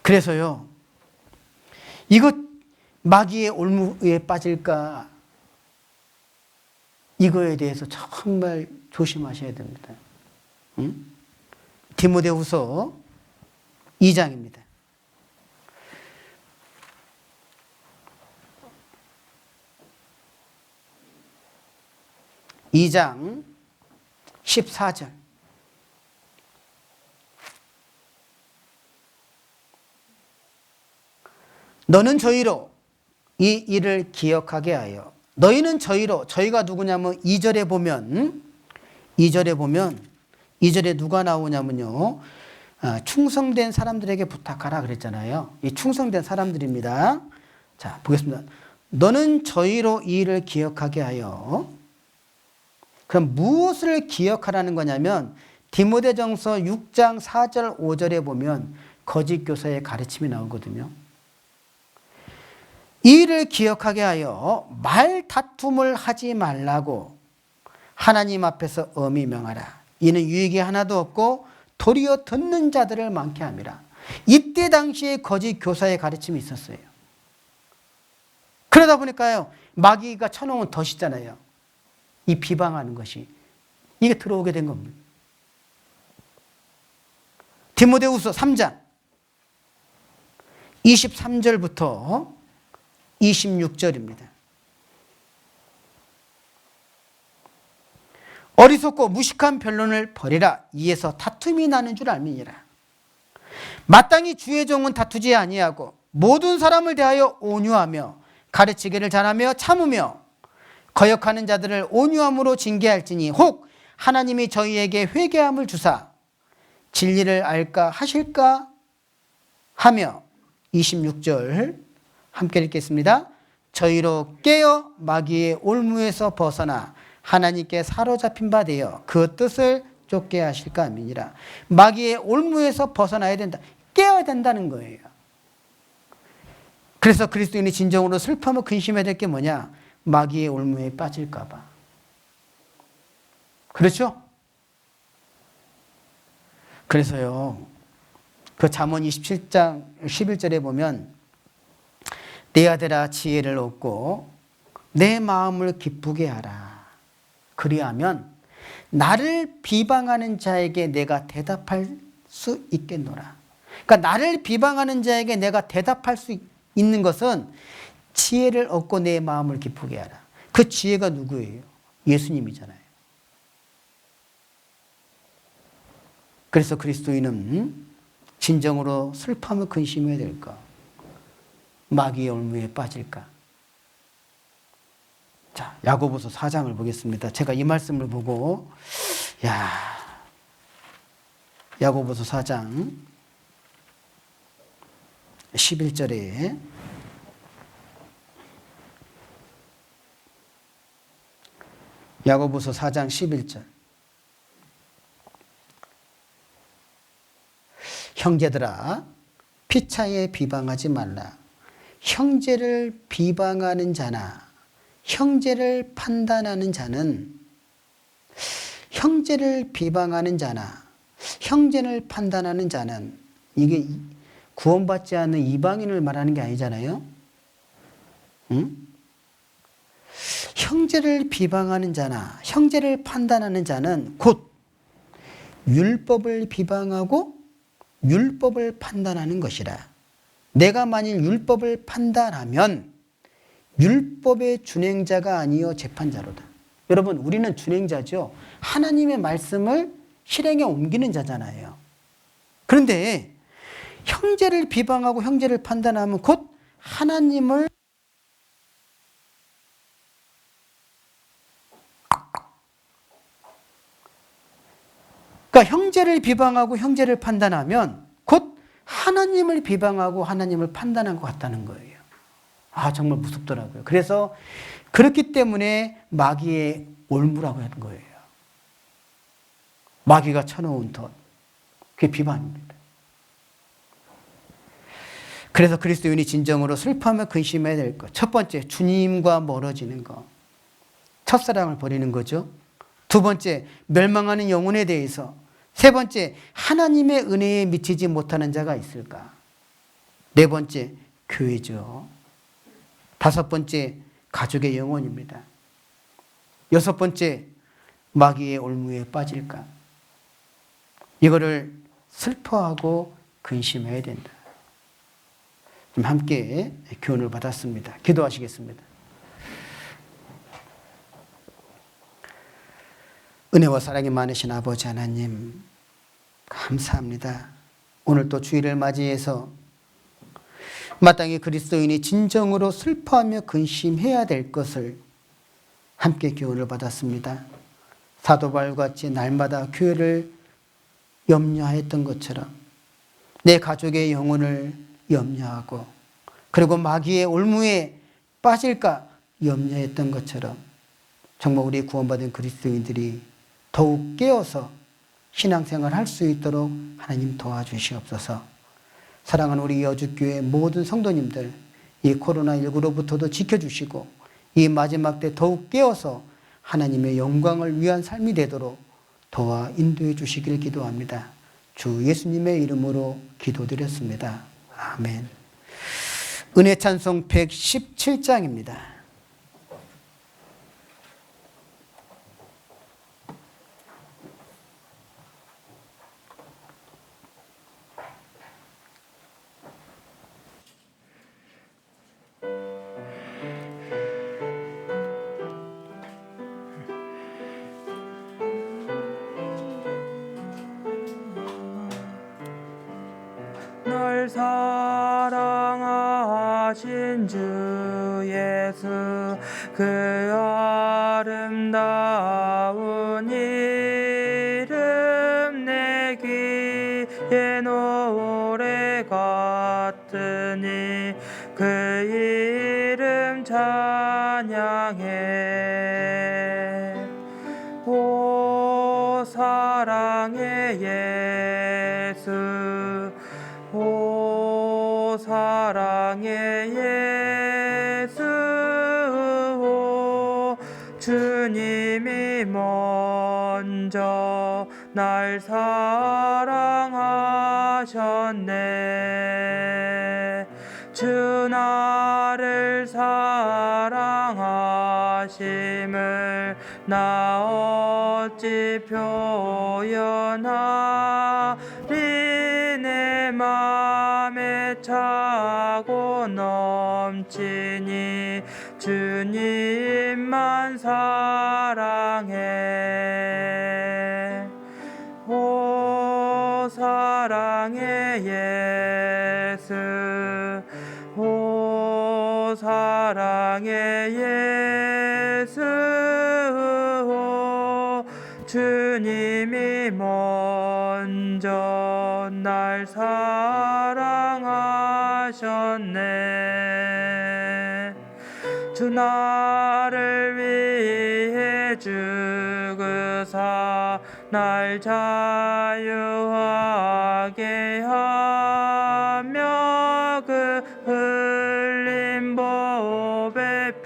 [SPEAKER 1] 그래서요. 이거 마귀의 올무에 빠질까? 이거에 대해서 정말 조심하셔야 됩니다. 응? 디모데후서 2장입니다. 이 장 14절. 너는 저희로 이 일을 기억하게 하여. 너희는 저희로. 저희가 누구냐면 2절에 보면 2절에 누가 나오냐면요. 충성된 사람들에게 부탁하라 그랬잖아요. 이 충성된 사람들입니다. 자, 보겠습니다. 너는 저희로 이 일을 기억하게 하여. 그럼 무엇을 기억하라는 거냐면 디모데전서 6장 4절 5절에 보면 거짓 교사의 가르침이 나오거든요. 이 일을 기억하게 하여 말 다툼을 하지 말라고 하나님 앞에서 엄히 명하라. 이는 유익이 하나도 없고 도리어 듣는 자들을 많게 함이라. 이때 당시에 거짓 교사의 가르침이 있었어요. 그러다 보니까요. 마귀가 쳐놓은 덫이잖아요. 이 비방하는 것이. 이게 들어오게 된 겁니다. 디모데후서 3장 23절부터 26절입니다. 어리석고 무식한 변론을 버리라. 이에서 다툼이 나는 줄 알미니라. 마땅히 주의 종은 다투지 아니하고 모든 사람을 대하여 온유하며 가르치기를 잘하며 참으며 거역하는 자들을 온유함으로 징계할지니 혹 하나님이 저희에게 회개함을 주사 진리를 알까 하실까 하며 26절 함께 읽겠습니다. 저희로 깨어 마귀의 올무에서 벗어나 하나님께 사로잡힌 바 되어 그 뜻을 쫓게 하실까 함이니라. 마귀의 올무에서 벗어나야 된다. 깨어야 된다는 거예요. 그래서 그리스도인이 진정으로 슬퍼하며 근심해야 될 게 뭐냐? 마귀의 올무에 빠질까 봐. 그렇죠? 그래서요, 그 잠언 27장 11절에 보면 내 아들아 지혜를 얻고 내 마음을 기쁘게 하라. 그리하면 나를 비방하는 자에게 내가 대답할 수 있겠노라. 그러니까 나를 비방하는 자에게 내가 대답할 수 있는 것은 지혜를 얻고 내 마음을 기쁘게 하라. 그 지혜가 누구예요? 예수님이잖아요. 그래서 그리스도인은 진정으로 슬퍼하며 근심해야 될까? 마귀의 올무에 빠질까? 자, 야고보서 4장을 보겠습니다. 제가 이 말씀을 보고 야고보서 4장 11절에 야고보서 4장 11절 형제들아 피차에 비방하지 말라. 형제를 비방하는 자나 형제를 판단하는 자는 형제를 판단하는 자는 이게 구원받지 않는 이방인을 말하는 게 아니잖아요. 응? 형제를 비방하는 자나 형제를 판단하는 자는 곧 율법을 비방하고 율법을 판단하는 것이라. 내가 만일 율법을 판단하면 율법의 준행자가 아니요 재판자로다. 여러분, 우리는 준행자죠. 하나님의 말씀을 실행에 옮기는 자잖아요. 그런데 형제를 비방하고 형제를 판단하면 곧 하나님을 그러니까 형제를 비방하고 형제를 판단하면 곧 하나님을 비방하고 하나님을 판단한 것 같다는 거예요. 정말 무섭더라고요. 그래서 그렇기 때문에 마귀의 올무라고 하는 거예요. 마귀가 쳐놓은 덫. 그게 비방입니다. 그래서 그리스도인이 진정으로 슬퍼하며 근심해야 될 것. 첫 번째, 주님과 멀어지는 것. 첫사랑을 버리는 거죠. 두 번째, 멸망하는 영혼에 대해서. 세 번째, 하나님의 은혜에 미치지 못하는 자가 있을까? 네 번째, 교회죠. 다섯 번째, 가족의 영혼입니다. 여섯 번째, 마귀의 올무에 빠질까? 이거를 슬퍼하고 근심해야 된다. 좀 함께 교훈을 받았습니다. 기도하시겠습니다. 은혜와 사랑이 많으신 아버지 하나님, 감사합니다. 오늘 또 주일을 맞이해서 마땅히 그리스도인이 진정으로 슬퍼하며 근심해야 될 것을 함께 교훈을 받았습니다. 사도 바울같이 날마다 교회를 염려하였던 것처럼 내 가족의 영혼을 염려하고 그리고 마귀의 올무에 빠질까 염려했던 것처럼 정말 우리 구원받은 그리스도인들이 더욱 깨어서 신앙생활을 할 수 있도록 하나님 도와주시옵소서. 사랑하는 우리 여주교회 모든 성도님들, 이 코로나19로부터도 지켜주시고 이 마지막 때 더욱 깨어서 하나님의 영광을 위한 삶이 되도록 도와 인도해 주시길 기도합니다. 주 예수님의 이름으로 기도드렸습니다. 아멘. 은혜 찬송 117장입니다.
[SPEAKER 2] 널 사랑하신 주 예수 그 아름다운 이름 내 귀에 노래 같으니 그 이름 찬양해. 오 사랑의 예수 오 사랑의 예수 오 주님이 먼저 날 사랑하셨네. 주 나를 사랑하심을 나 어찌 표현하리. 내 맘에 차고 넘치니 주님만 사랑해. 오 사랑의 예수 오 사랑의 예수 오 주님이 먼저 날 사랑하셨네. 주 나를 위해 죽으사 날 자유하게 하며 그 흘린 보배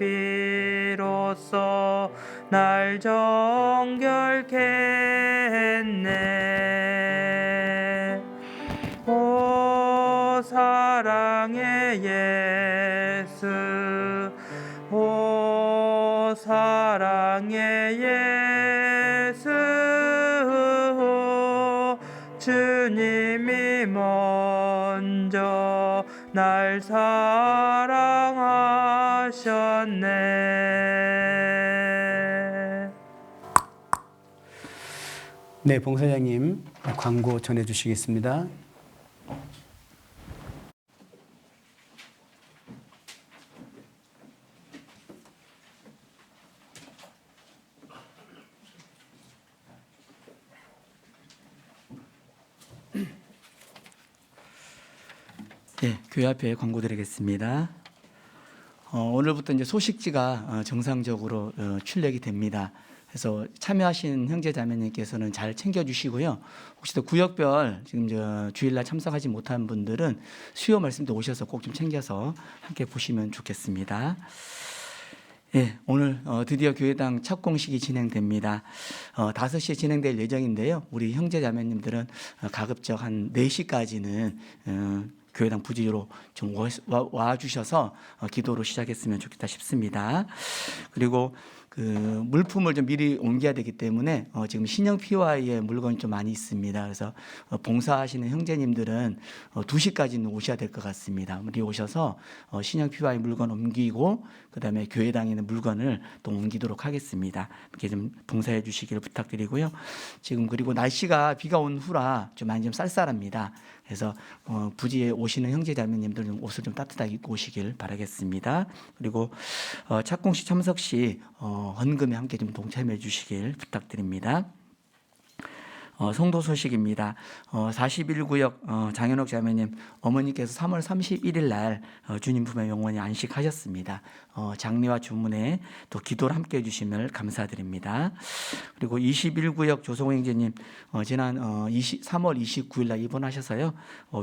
[SPEAKER 2] 피로써 날 정결케 했네. 오 사랑의 예수 오 사랑의 예수 오 주님이 먼저 날 사랑하셨네.
[SPEAKER 1] 네, 봉사장님 광고 전해주시겠습니다.
[SPEAKER 3] 네, 교회 앞에 광고 드리겠습니다. 오늘부터 이제 소식지가 정상적으로 출력이 됩니다. 그래서 참여하신 형제 자매님께서는 잘 챙겨주시고요. 혹시 또 구역별 지금 주일날 참석하지 못한 분들은 수요 말씀도 오셔서 꼭 좀 챙겨서 함께 보시면 좋겠습니다. 예, 오늘 드디어 교회당 첫 공식이 진행됩니다. 5시에 진행될 예정인데요. 우리 형제 자매님들은 가급적 한 4시까지는 교회당 부지로 좀 와주셔서 기도로 시작했으면 좋겠다 싶습니다. 그리고 그 물품을 좀 미리 옮겨야 되기 때문에 지금 신형 PY의 물건이 좀 많이 있습니다. 그래서 봉사하시는 형제님들은 2시까지는 오셔야 될 것 같습니다. 미리 오셔서 신형 PY 물건 옮기고 그다음에 교회당에 있는 물건을 또 옮기도록 하겠습니다. 이렇게 좀 봉사해 주시기를 부탁드리고요. 지금 그리고 날씨가 비가 온 후라 좀 많이 좀 쌀쌀합니다. 그래서 부지에 오시는 형제자매님들 좀 옷을 좀 따뜻하게 입고 오시길 바라겠습니다. 그리고 착공식 참석 시 헌금에 함께 좀 동참해 주시길 부탁드립니다. 성도 소식입니다. 41구역 장현옥 자매님 어머니께서 3월 31일 날 주님 품에 영원히 안식하셨습니다. 장례와 주문에 또 기도를 함께 해주시면 감사드립니다. 그리고 21구역 조성호 형제님 지난 3월 29일 날 입원하셔서요.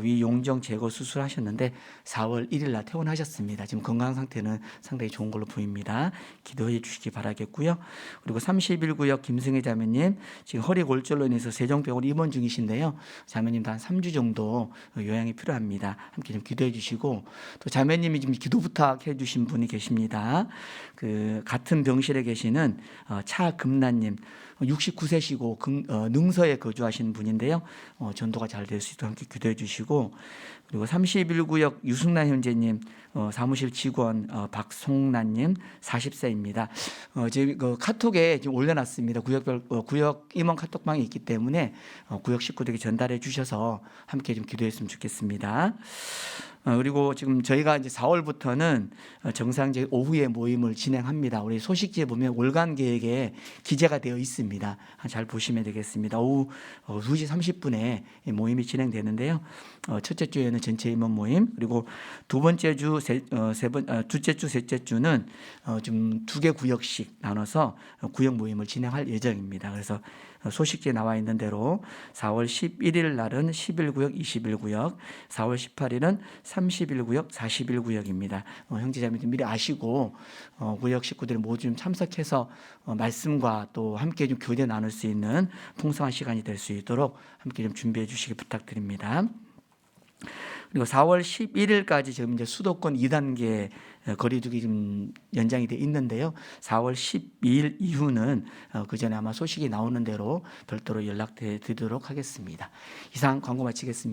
[SPEAKER 3] 위 용정 제거 수술하셨는데 4월 1일 날 퇴원하셨습니다. 지금 건강 상태는 상당히 좋은 걸로 보입니다. 기도해 주시기 바라겠고요. 그리고 31구역 김승혜 자매님 지금 허리 골절로 인해서 세종병원 입원 중이신데요. 자매님도 한 3주 정도 요양이 필요합니다. 함께 좀 기도해 주시고 또 자매님이 지금 기도 부탁해 주신 분이 계십니다. 그 같은 병실에 계시는 차금란님 69세시고 능서에 거주하시는 분인데요. 전도가 잘 될 수 있도록 함께 기도해 주시고 그리고 31구역 유승란 형제님, 사무실 직원 박송란님 40세입니다. 저희 그 카톡에 지금 올려놨습니다. 구역별 구역 임원 카톡방이 있기 때문에 구역 식구들에게 전달해 주셔서 함께 좀 기도했으면 좋겠습니다. 그리고 지금 저희가 이제 4월부터는 정상적 오후에 모임을 진행합니다. 우리 소식지에 보면 월간 계획에 기재가 되어 있습니다. 잘 보시면 되겠습니다. 오후 2시 30분에 모임이 진행되는데요. 첫째 주에는 전체 임원 모임, 그리고 두 번째 주, 둘째 주, 셋째 주는 좀 2개 구역씩 나눠서 구역 모임을 진행할 예정입니다. 그래서 소식지에 나와 있는 대로 4월 11일 날은 11구역, 21구역, 4월 18일은 31구역, 41구역입니다. 형제자매들 미리 아시고 구역 식구들이 모두 좀 참석해서 말씀과 또 함께 좀 교제 나눌 수 있는 풍성한 시간이 될 수 있도록 함께 좀 준비해 주시기 부탁드립니다. 그리고 4월 11일까지 지금 이제 수도권 2단계 거리두기 좀 연장이 돼 있는데요. 4월 12일 이후는 그 전에 아마 소식이 나오는 대로 별도로 연락드리도록 하겠습니다. 이상 광고 마치겠습니다.